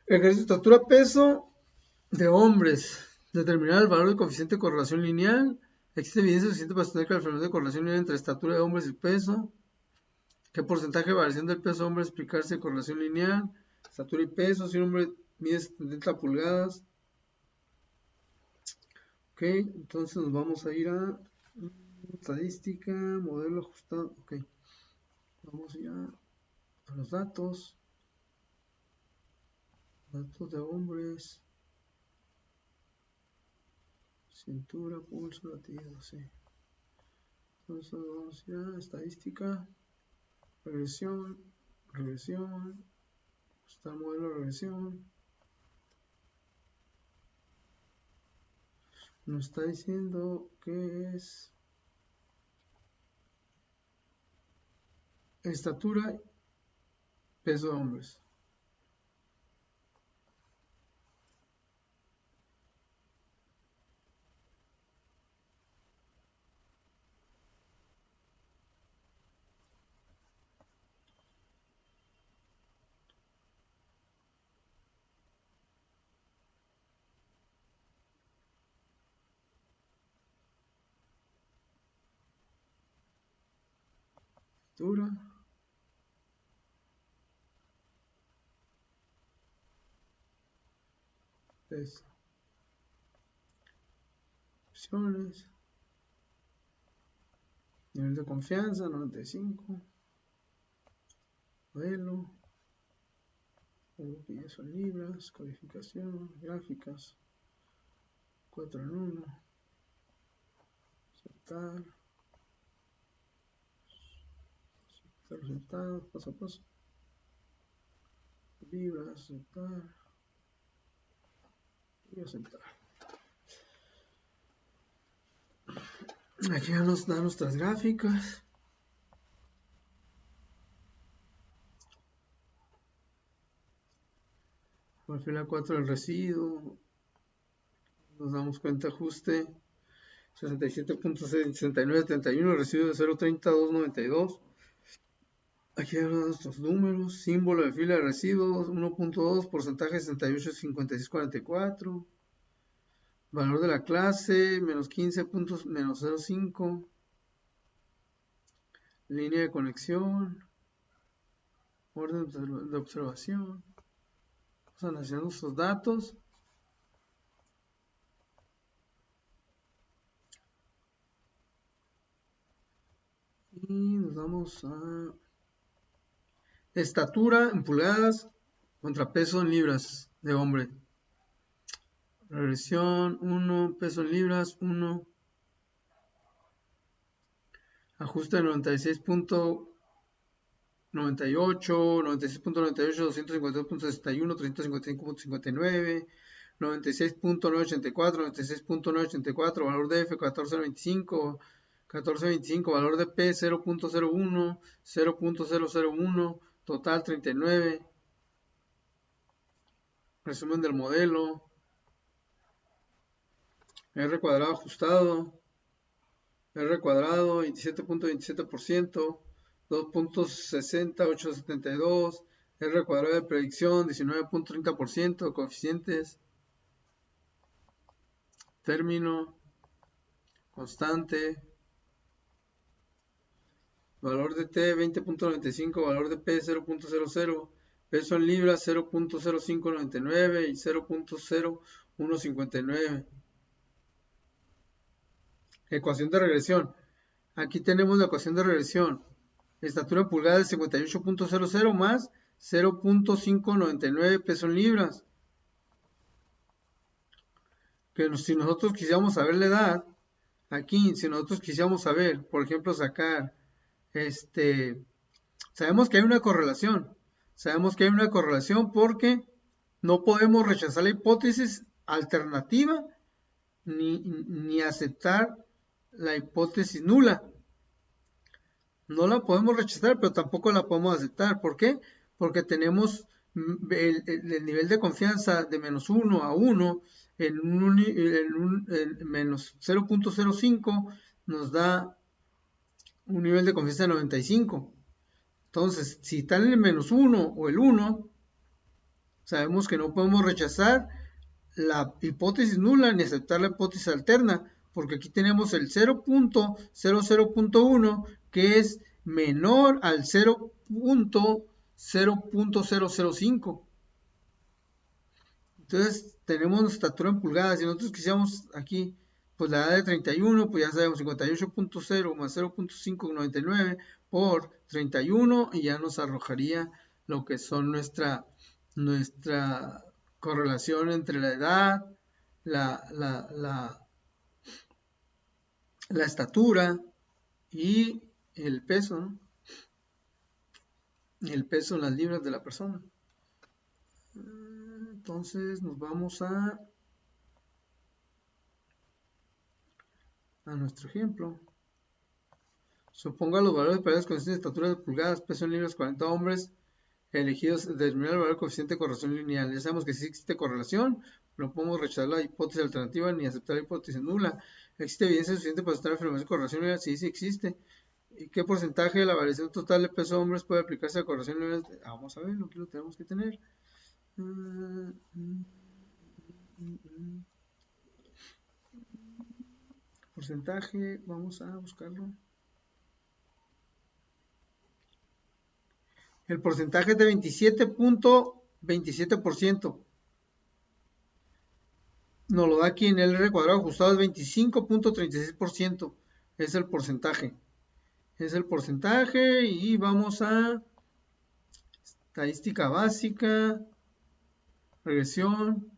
Ejercicio estatura peso de hombres. Determinar el valor del coeficiente de correlación lineal. Existe evidencia suficiente para sostener que la enfermedad de correlación lineal entre estatura de hombres y peso. ¿Qué porcentaje de variación del peso de hombres explicarse de correlación lineal? Estatura y peso. Si un hombre mide 70 pulgadas. Ok, entonces nos vamos a ir a estadística, modelo ajustado. Ok, vamos ya a los datos. Datos de hombres. Cintura, pulso, latido, sí. Entonces vamos ya a estadística, regresión, está el modelo de regresión. Nos está diciendo que es estatura, peso de hombres. Estatura, peso. Opciones. Nivel de confianza, 95. Modelo. Que ya son libras. Codificación. Gráficas. 4 en 1. Aceptar. Resultados, paso a paso. Libras, aceptar. Y aceptar. Aquí ya nos dan nuestras gráficas. Por fila 4 el residuo. Nos damos cuenta ajuste 67.6971, el residuo de 0.30.292. Aquí ya nos dan nuestros números. Símbolo de fila de residuos 1.2, porcentaje 68.5644. Valor de la clase menos 15 puntos menos 0.5. línea de conexión, orden de observación. Vamos analizando estos datos. Y nos vamos a estatura en pulgadas contra peso en libras de hombre. Regresión 1, peso en libras 1. Ajuste de 96.98, 96.98, 252.61, 355.59, 96.984, 96.984, valor de F 1425, 1425, valor de P 0.01, 0.001, total 39. Resumen del modelo. R cuadrado ajustado. R cuadrado 27.27%, 2.60872, R cuadrado de predicción 19.30%, coeficientes, término, constante, valor de T 20.95, valor de P 0.00, peso en libras 0.0599 y 0.0159. Ecuación de regresión. Aquí tenemos la ecuación de regresión. Estatura en pulgadas 58.00 más 0.599 peso en libras. Que si nosotros quisiéramos saber la edad, aquí, si nosotros quisiéramos saber, por ejemplo, sacar, sabemos que hay una correlación. Sabemos que hay una correlación porque no podemos rechazar la hipótesis alternativa ni aceptar la hipótesis nula. No la podemos rechazar, pero tampoco la podemos aceptar. ¿Por qué? Porque tenemos el nivel de confianza de menos 1 a 1 en menos 0.05 nos da un nivel de confianza de 95. Entonces, si está en el menos 1 o el 1, sabemos que no podemos rechazar la hipótesis nula ni aceptar la hipótesis alterna, porque aquí tenemos el 0.00.1 que es menor al 0.005. Entonces tenemos nuestra estatura en pulgadas. Si nosotros quisiéramos aquí, pues la edad de 31, pues ya sabemos 58.0 más 0.599 por 31 y ya nos arrojaría lo que son nuestra correlación entre la edad, la estatura y el peso, ¿no? El peso en las libras de la persona. Entonces nos vamos a nuestro ejemplo. Suponga los valores para las condiciones de estatura de pulgadas, peso en libras, 40 hombres elegidos, determinar el valor del coeficiente de correlación lineal. Ya sabemos que sí existe correlación, no podemos rechazar la hipótesis alternativa ni aceptar la hipótesis nula. ¿Existe evidencia suficiente para aceptar la afirmación de correlación lineal? Sí, sí existe. ¿Y qué porcentaje de la variación total de peso de hombres puede aplicarse a la correlación lineal? Vamos a ver, aquí lo tenemos que tener. Porcentaje, vamos a buscarlo. El porcentaje es de 27.27%. Nos lo da aquí en el R cuadrado ajustado, es 25.36%. Es el porcentaje. Es el porcentaje y vamos a estadística básica, regresión,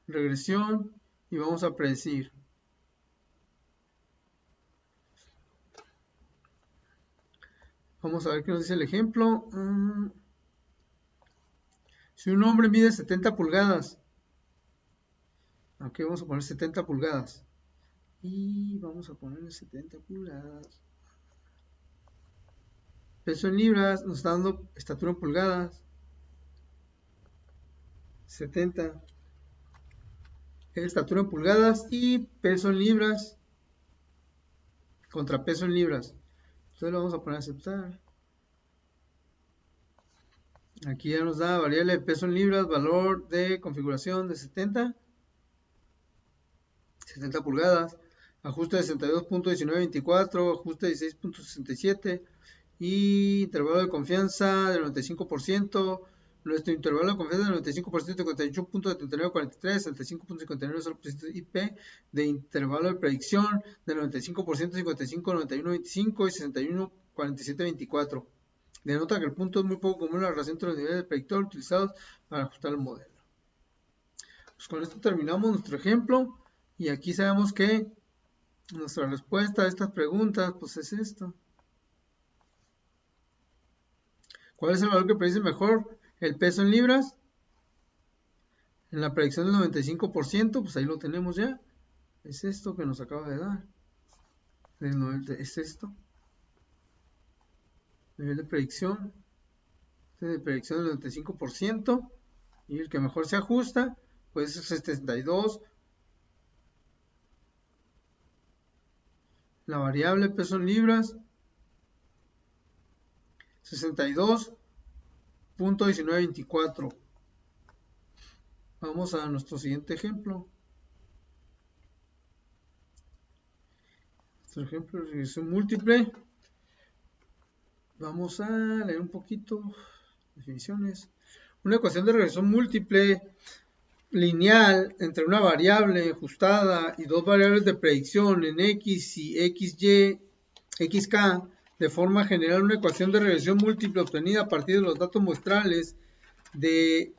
regresión y vamos a predecir. Vamos a ver qué nos dice el ejemplo. Si un hombre mide 70 pulgadas, aquí vamos a poner 70 pulgadas. Y vamos a poner 70 pulgadas. Peso en libras, nos está dando estatura en pulgadas. 70. Estatura en pulgadas y peso en libras contra peso en libras. Entonces lo vamos a poner a aceptar. Aquí ya nos da variable de peso en libras, valor de configuración de 70 pulgadas, ajuste de 62.1924, ajuste de 16.67 y intervalo de confianza del 95%. Nuestro intervalo de confianza del 95%, 58.7943, 65.59% IP de intervalo de predicción del 95%, 55.9125 y 61.4724. Denota que el punto es muy poco común en la relación entre los niveles de predictor utilizados para ajustar el modelo. Pues con esto terminamos nuestro ejemplo y aquí sabemos que nuestra respuesta a estas preguntas pues es esto. ¿Cuál es el valor que predice mejor? El peso en libras. En la predicción del 95%, pues ahí lo tenemos ya. Es esto que nos acaba de dar. Es esto. Nivel de predicción. De predicción del 95%. Y el que mejor se ajusta, pues es 72. La variable peso en libras. 62.1924. Vamos a nuestro siguiente ejemplo. Nuestro ejemplo de regresión múltiple. Vamos a leer un poquito definiciones. Una ecuación de regresión múltiple lineal entre una variable ajustada y dos variables de predicción en x y xy, xk, de forma general una ecuación de regresión múltiple obtenida a partir de los datos muestrales de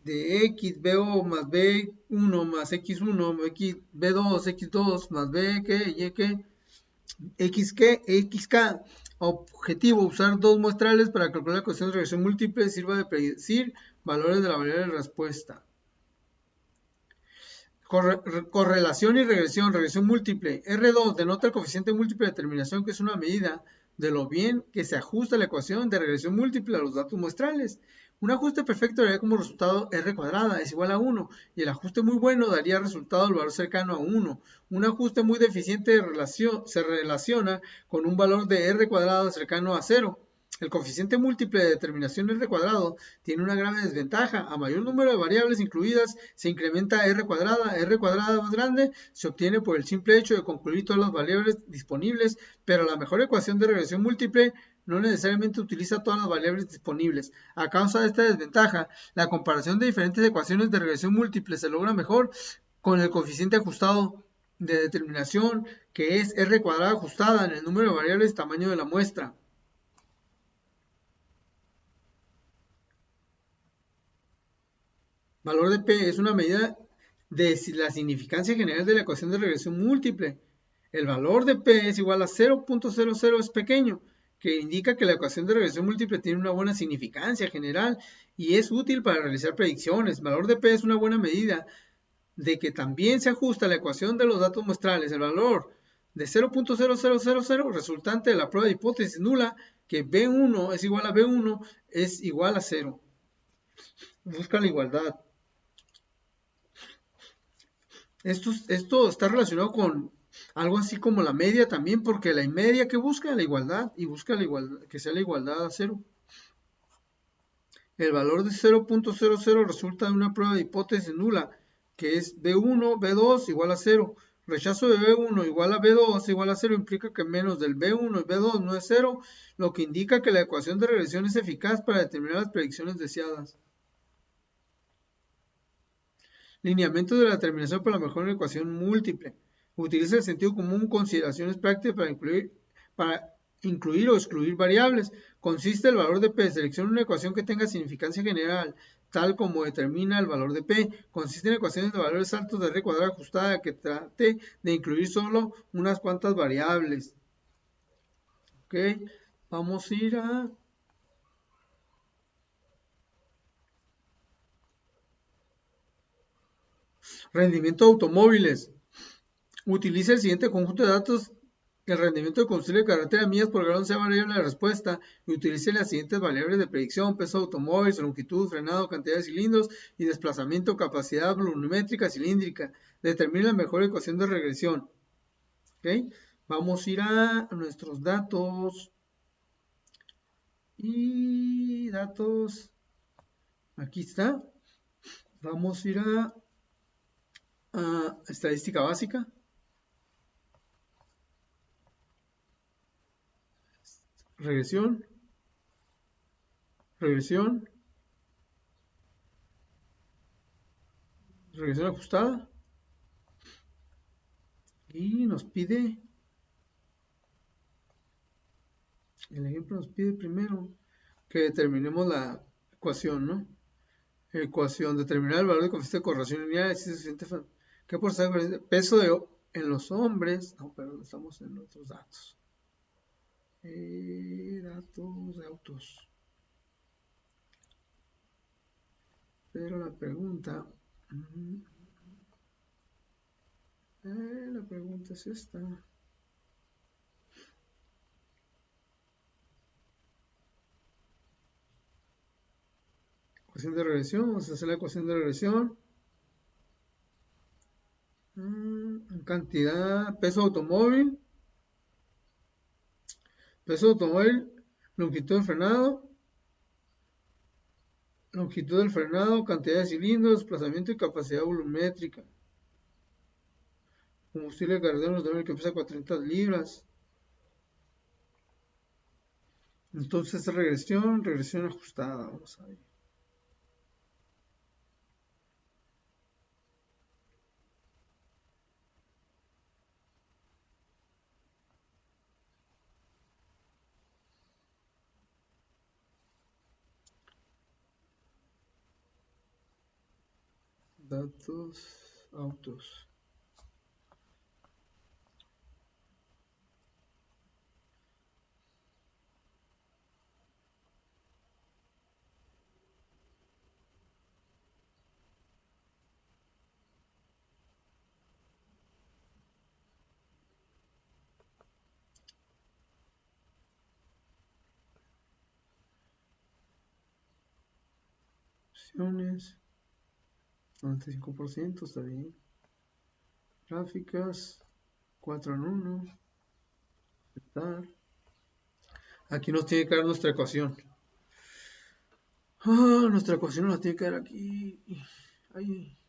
x, bo más b1 más x1, x, b2, x2 más b, xk. Objetivo, usar dos muestrales para calcular la ecuación de regresión múltiple sirva de predecir valores de la variable de respuesta. Correlación y regresión, regresión múltiple. R2 denota el coeficiente múltiple de determinación, que es una medida de lo bien que se ajusta la ecuación de regresión múltiple a los datos muestrales. Un ajuste perfecto daría como resultado R cuadrada es igual a 1 y el ajuste muy bueno daría resultado el valor cercano a 1. Un ajuste muy deficiente se relaciona con un valor de R cuadrado cercano a 0. El coeficiente múltiple de determinación R cuadrado tiene una grave desventaja. A mayor número de variables incluidas se incrementa R cuadrada. R cuadrada más grande se obtiene por el simple hecho de concluir todas las variables disponibles, pero la mejor ecuación de regresión múltiple no necesariamente utiliza todas las variables disponibles. A causa de esta desventaja, la comparación de diferentes ecuaciones de regresión múltiple se logra mejor con el coeficiente ajustado de determinación, que es R cuadrada ajustada en el número de variables y tamaño de la muestra. Valor de P es una medida de la significancia general de la ecuación de regresión múltiple. El valor de P es igual a 0.00 es pequeño, que indica que la ecuación de regresión múltiple tiene una buena significancia general y es útil para realizar predicciones. Valor de P es una buena medida de que también se ajusta la ecuación de los datos muestrales. El valor de 0.0000 resultante de la prueba de hipótesis nula, que B1 es igual a B1, es igual a 0. Busca la igualdad. Esto está relacionado con algo así como la media también, porque la media que busca la igualdad y busca la igualdad, que sea la igualdad a 0. El valor de 0.00 resulta de una prueba de hipótesis nula, que es B1, B2 igual a 0. Rechazo de B1 igual a B2 igual a 0 implica que menos del B1 y B2 no es 0, lo que indica que la ecuación de regresión es eficaz para determinar las predicciones deseadas. Lineamiento de la determinación para la mejor ecuación múltiple. Utiliza el sentido común, consideraciones prácticas para incluir o excluir variables. Consiste el valor de P. Selecciona una ecuación que tenga significancia general, tal como determina el valor de P. Consiste en ecuaciones de valores altos de R cuadrada ajustada que trate de incluir solo unas cuantas variables. Ok, vamos a ir a... rendimiento de automóviles. Utiliza el siguiente conjunto de datos. El rendimiento de combustible de carretera, millas por galón, sea variable de respuesta y utilice las siguientes variables de predicción: peso de automóvil, longitud, frenado, cantidad de cilindros y desplazamiento, capacidad volumétrica cilíndrica. Determina la mejor ecuación de regresión. ¿Okay? Vamos a ir a nuestros datos. Y datos. Aquí está. Vamos a ir a estadística básica. regresión, regresión, regresión ajustada. Y nos pide, el ejemplo nos pide primero que determinemos la ecuación, ¿no? Ecuación, determinar el valor de coeficiente de correlación lineal, si es suficiente, ¿qué porcentaje de peso en los hombres? No, perdón, estamos en otros datos. Datos de autos. Pero la pregunta, la pregunta es esta. Ecuación de regresión, vamos a hacer la ecuación de regresión. Cantidad, peso automóvil, longitud del frenado, cantidad de cilindros, desplazamiento y capacidad volumétrica. Combustible de cargador que pesa 400 libras. Entonces regresión ajustada, vamos a ver. Datos, autos. Opciones. 95%, está bien. Gráficas. 4 en 1. Aceptar. Aquí nos tiene que dar nuestra ecuación. Nuestra ecuación nos tiene que dar aquí. Ahí.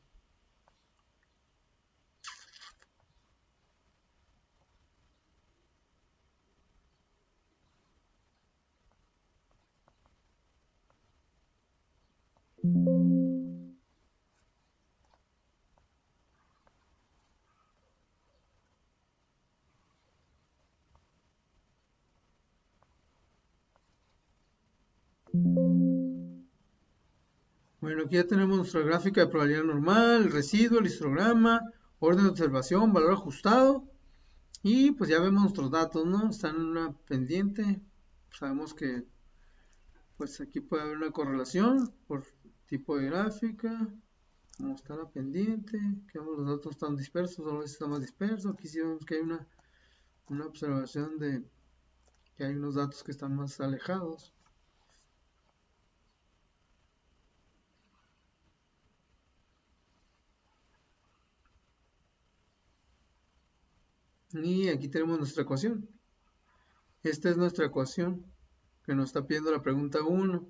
Bueno, aquí ya tenemos nuestra gráfica de probabilidad normal, el residuo, el histograma, orden de observación, valor ajustado. Y pues ya vemos nuestros datos, ¿no? Están en una pendiente. Sabemos que pues aquí puede haber una correlación por tipo de gráfica. Como está la pendiente, que vemos los datos están dispersos, solo está más disperso. Aquí sí vemos que hay una observación de que hay unos datos que están más alejados. Y aquí tenemos nuestra ecuación. Esta es nuestra ecuación que nos está pidiendo la pregunta 1.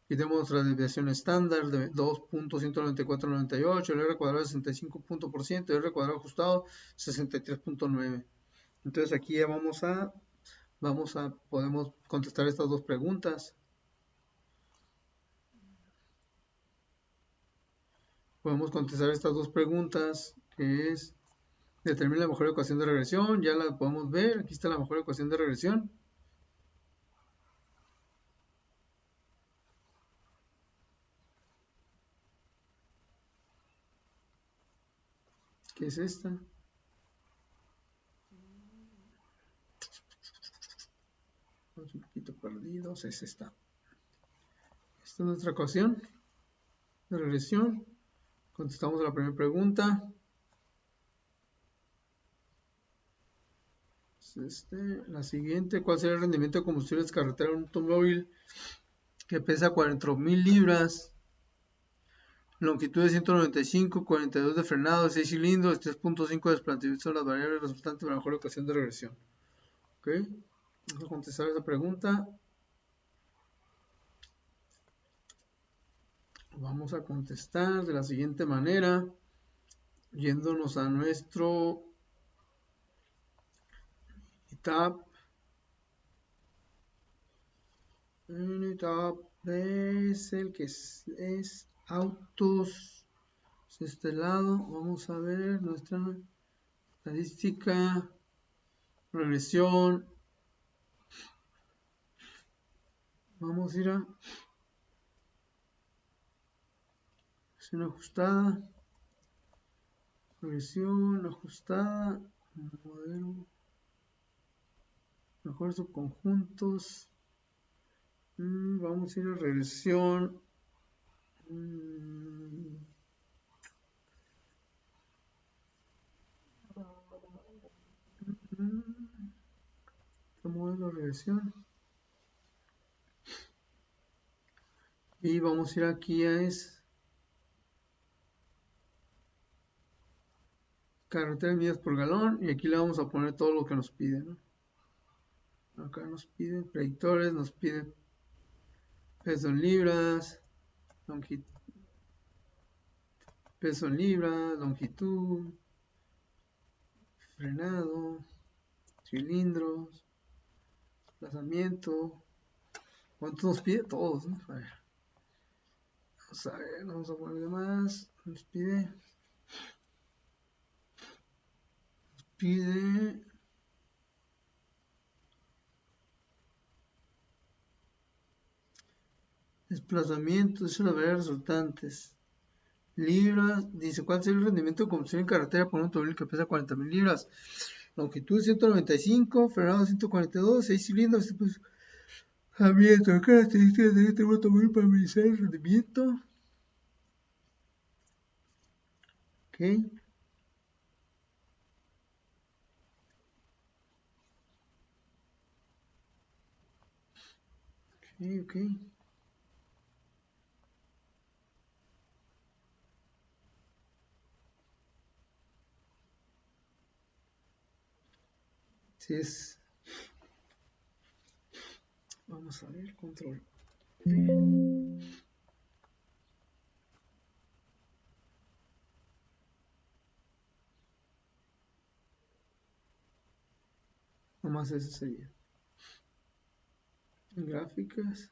Aquí tenemos nuestra desviación estándar de 2.19498, el R cuadrado 65%, el R cuadrado ajustado 63.9. Entonces aquí ya podemos contestar estas dos preguntas. Podemos contestar estas dos preguntas, que es, determina la mejor ecuación de regresión, ya la podemos ver, aquí está la mejor ecuación de regresión. ¿Qué es esta? Estamos un poquito perdidos, es esta. Esta es nuestra ecuación de regresión. Contestamos a la primera pregunta. La siguiente, ¿cuál será el rendimiento de combustible de carretera de un automóvil que pesa 4.000 libras? Longitud de 195, 42 de frenado, 6 cilindros, 3.5 de desplazamiento son las variables resultantes de la mejor ecuación de regresión. Ok, vamos a contestar esa pregunta. Vamos a contestar de la siguiente manera, yéndonos a nuestro Top. Top es el que es autos. De este lado vamos a ver nuestra estadística, regresión. Vamos a ir a regresión ajustada, regresión ajustada, modelo, mejor subconjuntos. Vamos a ir a regresión. Modelo de regresión. Y vamos a ir aquí a carretera de millas por galón. Y aquí le vamos a poner todo lo que nos pide, ¿no? Acá nos pide predictores, nos pide peso en libras, peso en libras, longitud, frenado, cilindros, desplazamiento. ¿Cuánto nos pide? Todos, ¿no? A ver. Vamos a poner de más. Nos pide desplazamiento, eso las variables resultantes. Libras, dice cuál es el rendimiento de conducción en carretera por un automóvil que pesa 40.000 libras. Longitud 195, frenado 142, 6 cilindros. Desplazamiento, características de este automóvil para medir el rendimiento. Ok. Ok. Si es. Vamos a ver, control. Nomás eso sería. Gráficas.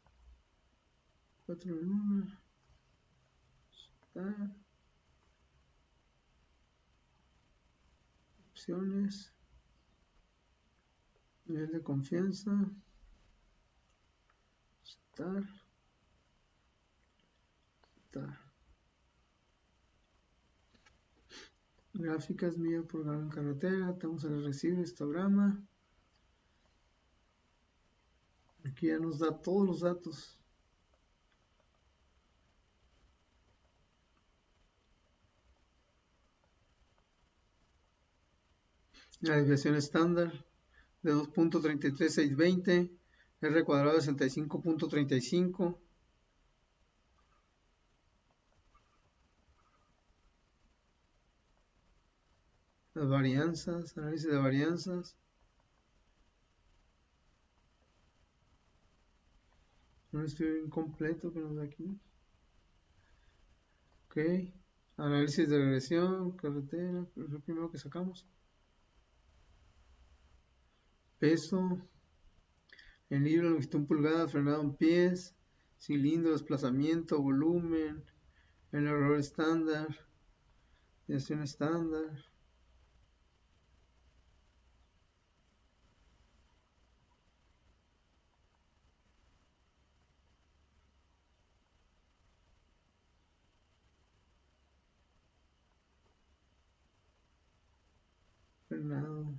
4 en 1. Opciones. Nivel de confianza. Estar. Gráficas mía por galón carretera. Estamos en el recibo histograma. Aquí ya nos da todos los datos. La desviación estándar de 2.33620, R cuadrado de 65.35. Las varianzas, análisis de varianzas. Un estudio incompleto que nos da aquí. Ok. Análisis de regresión, carretera, es lo primero que sacamos. Peso, en libra, longitud en pulgadas, frenado en pies, cilindro, desplazamiento, volumen, el error estándar, desviación estándar. Frenado,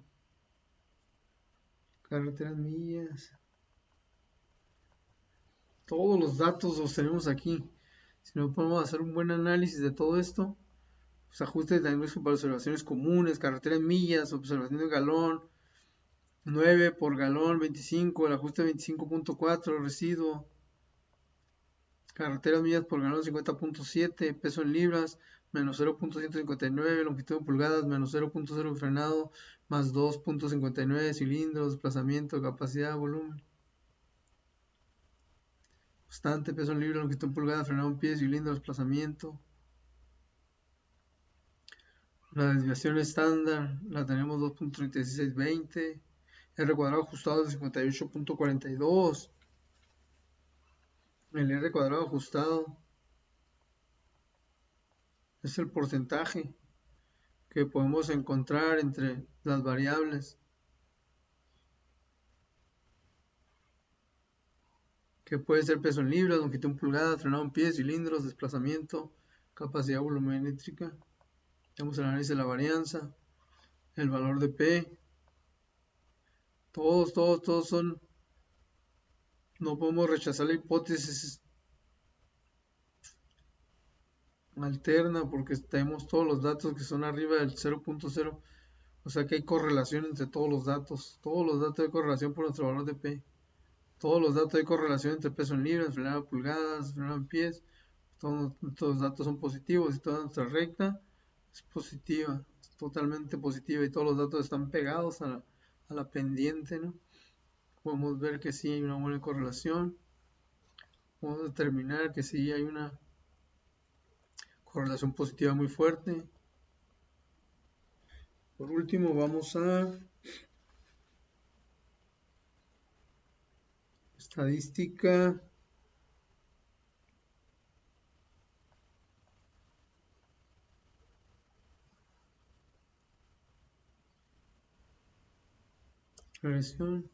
carreteras, millas. Todos los datos los tenemos aquí. Si no podemos hacer un buen análisis de todo esto, pues ajustes de ingreso para observaciones comunes, carretera en millas, observación de galón, 9 por galón, 25, el ajuste 25.4, residuo, carreteras millas por galón 50.7, peso en libras, menos 0.159, longitud en pulgadas, menos 0.0 frenado, más 2.59, cilindros, desplazamiento, capacidad, volumen. Constante, peso en libras, longitud en pulgadas, frenado en pies, cilindro, desplazamiento. La desviación estándar la tenemos 2.3620. R cuadrado ajustado de 58.42. El R cuadrado ajustado es el porcentaje que podemos encontrar entre las variables, que puede ser peso en libras, longitud en pulgadas, frenado en pies, cilindros, desplazamiento, capacidad volumétrica. Tenemos el análisis de la varianza, el valor de P. Todos son. No podemos rechazar la hipótesis alterna porque tenemos todos los datos que son arriba del 0.0. O sea que hay correlación entre todos los datos. Todos los datos de correlación por nuestro valor de P. Todos los datos de correlación entre peso en libras, frenado en pulgadas, frenado en pies. Todos los datos son positivos y toda nuestra recta es positiva. Es totalmente positiva y todos los datos están pegados a la pendiente, ¿no? Podemos ver que sí hay una buena correlación. Podemos determinar que sí hay una correlación positiva muy fuerte. Por último vamos a estadística. Regresión.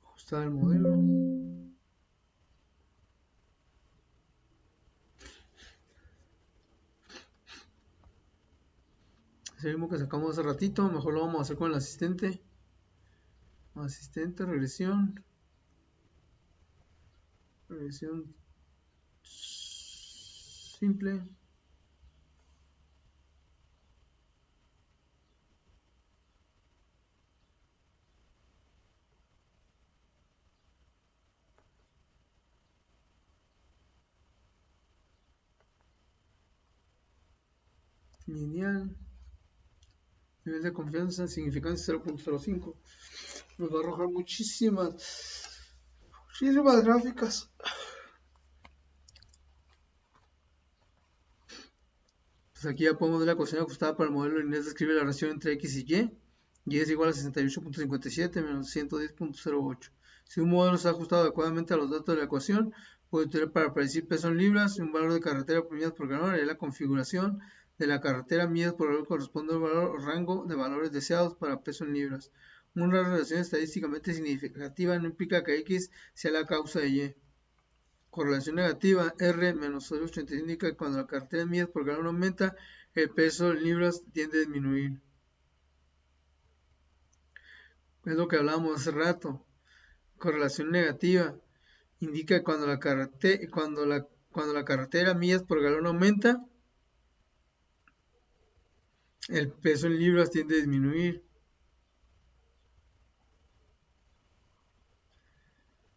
Ajustar el modelo. Es el mismo que sacamos hace ratito. Mejor lo vamos a hacer con el asistente. Asistente, regresión. Regresión simple. Lineal. Nivel de confianza, significancia 0.05. Nos va a arrojar muchísimas gráficas. Pues aquí ya podemos ver la ecuación ajustada para el modelo lineal. Describe la relación entre x y y. Y es igual a 68.57 menos 110.08. Si un modelo está ajustado adecuadamente a los datos de la ecuación, puede utilizar para predecir peso en libras y un valor de carretera por millas por galón. Y la configuración de la carretera millas por galón corresponde al valor o rango de valores deseados para peso en libras. Una relación estadísticamente significativa no implica que x sea la causa de y. Correlación negativa, R menos 0.85 indica que cuando la carretera de millas por galón aumenta, el peso en libras tiende a disminuir. Es lo que hablábamos hace rato. Correlación negativa indica que cuando la carretera millas por galón aumenta, el peso en libras tiende a disminuir.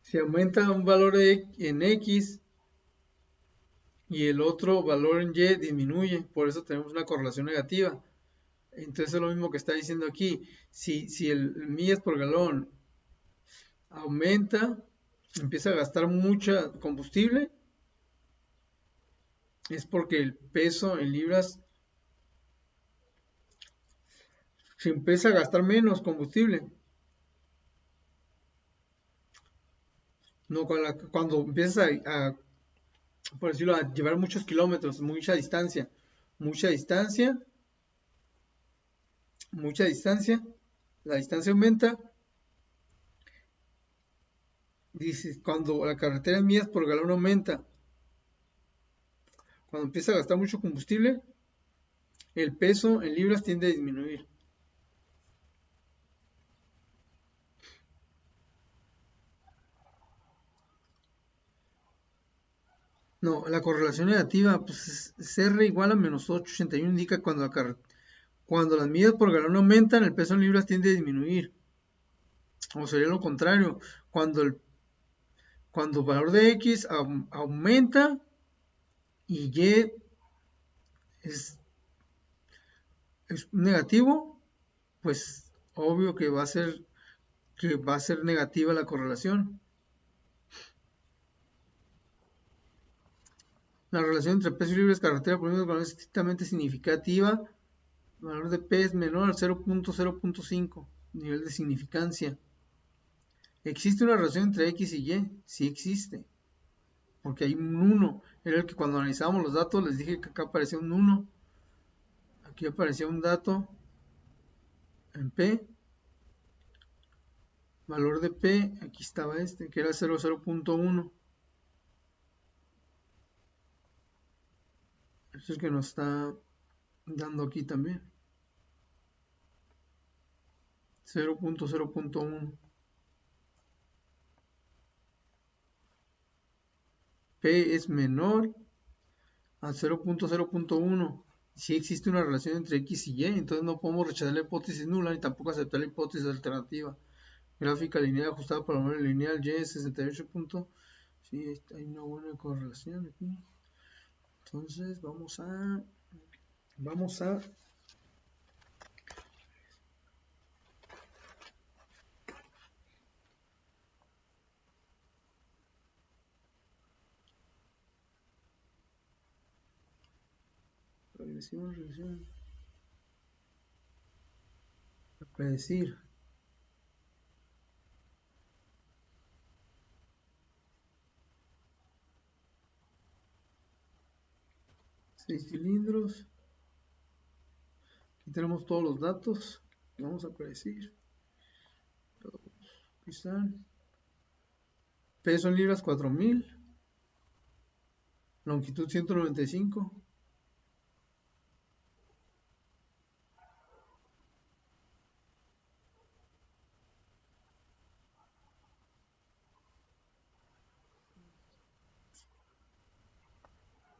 Si aumenta un valor en X y el otro valor en Y disminuye, por eso tenemos una correlación negativa. Entonces es lo mismo que está diciendo aquí. Si el millas por galón aumenta, empieza a gastar mucha combustible, es porque el peso en libras se empieza a gastar menos combustible. No, cuando empiezas por decirlo, a llevar muchos kilómetros, mucha distancia, mucha distancia, la distancia aumenta. Dice, cuando la carretera en millas por galón aumenta, cuando empieza a gastar mucho combustible, el peso en libras tiende a disminuir. No, la correlación negativa, pues es R igual a menos 881, indica cuando las millas por galón aumentan, el peso en libras tiende a disminuir. O sería lo contrario, cuando el valor de X aumenta y Y es negativo, pues obvio que va a ser negativa la correlación. La relación entre peso y libres carretera por ejemplo, es estrictamente significativa. El valor de P es menor al 0.0.5, nivel de significancia. ¿Existe una relación entre X y Y? Sí existe, porque hay un 1. Era el que cuando analizamos los datos les dije que acá aparecía un 1. Aquí aparecía un dato en P. Valor de P, aquí estaba este, que era 0.1. Eso es que nos está dando aquí también. 0.0.1. P es menor a 0.0.1. Si existe una relación entre X y Y, entonces no podemos rechazar la hipótesis nula ni tampoco aceptar la hipótesis alternativa. Gráfica lineal ajustada por la manera lineal Y 68 puntos. Sí, hay una buena correlación aquí. Entonces vamos a regresión, predecir. 6 cilindros. Aquí tenemos todos los datos que vamos a predecir. Aquí están. Peso en libras 4000. Longitud 195.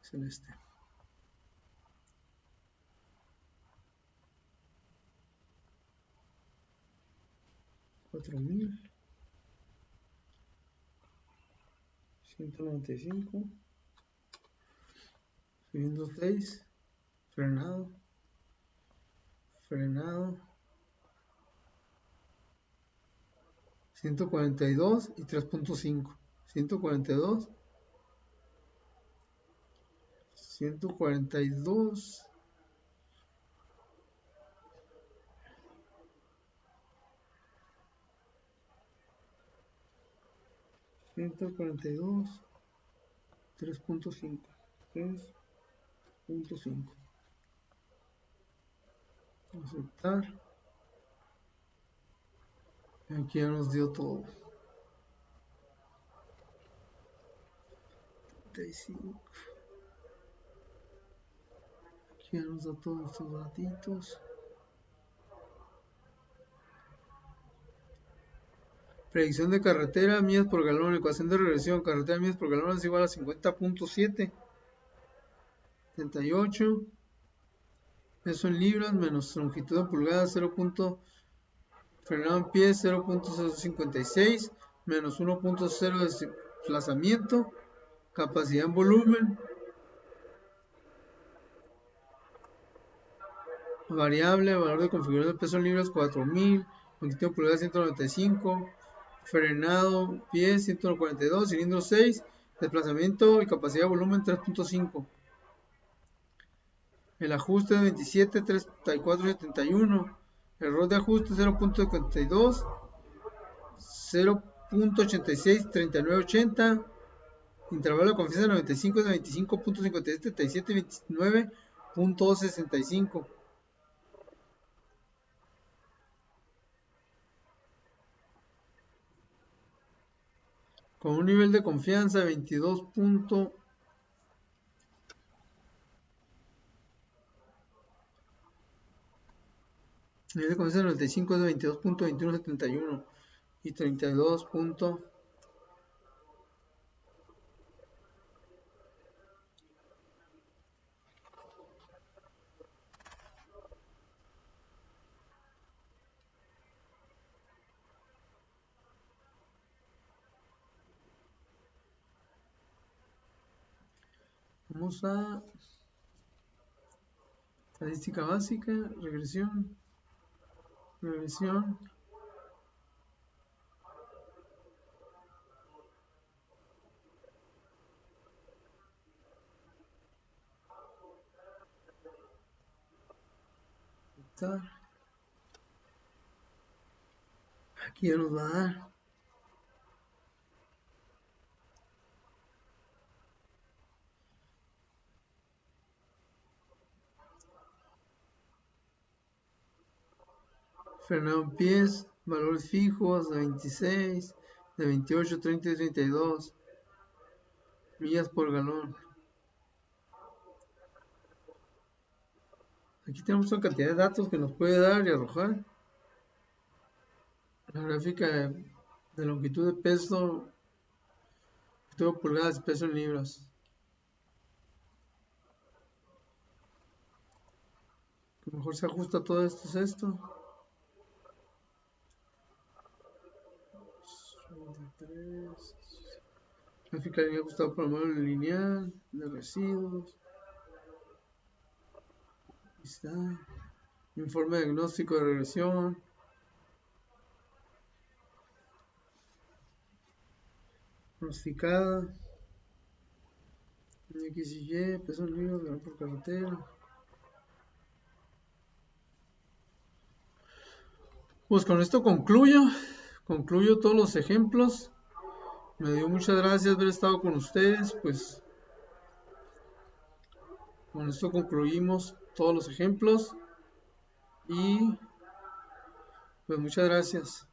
Celeste. 4000. 195. Subiendo 6. Frenado. 142 y 3.5. 142. 142. 142. 3.5. 3.5. Aceptar. Aquí ya nos dio todo. 35. Aquí ya nos da todos estos datitos. Predicción de carretera, millas por galón, ecuación de regresión, carretera millas por galón es igual a 50.7. 78. Peso en libras menos longitud en pulgadas 0. Frenado en pie 0.056 menos 1.0 de desplazamiento. Capacidad en volumen. Variable, valor de configuración de peso en libras 4000. Longitud en pulgadas 195. Frenado, pie 142, cilindro 6. Desplazamiento y capacidad de volumen 3.5. El ajuste de 27, 34, 71. Error de ajuste 0.52. 0.86, 39.80. Intervalo de confianza 95 de 25.57, 37, 29.65. Con un nivel de confianza 22. Nivel de confianza 95 de 22.2171 y 32. Vamos a estadística básica, regresión. Está. Aquí ya nos va a dar. Frenado en pies, valores fijos de 26, de 28, 30 y 32 millas por galón. Aquí tenemos una cantidad de datos que nos puede dar y arrojar. La gráfica de longitud de peso, longitud de pulgadas, peso en libras. A lo mejor se ajusta todo esto, es esto. 23. Gráfica de línea ajustada por el módulo lineal de residuos. Ahí está. Informe diagnóstico de regresión. Pronosticada. X y Y, peso en libras, galón por carretera. Pues con esto concluyo todos los ejemplos. Me dio muchas gracias haber estado con ustedes, pues con esto concluimos todos los ejemplos y pues muchas gracias.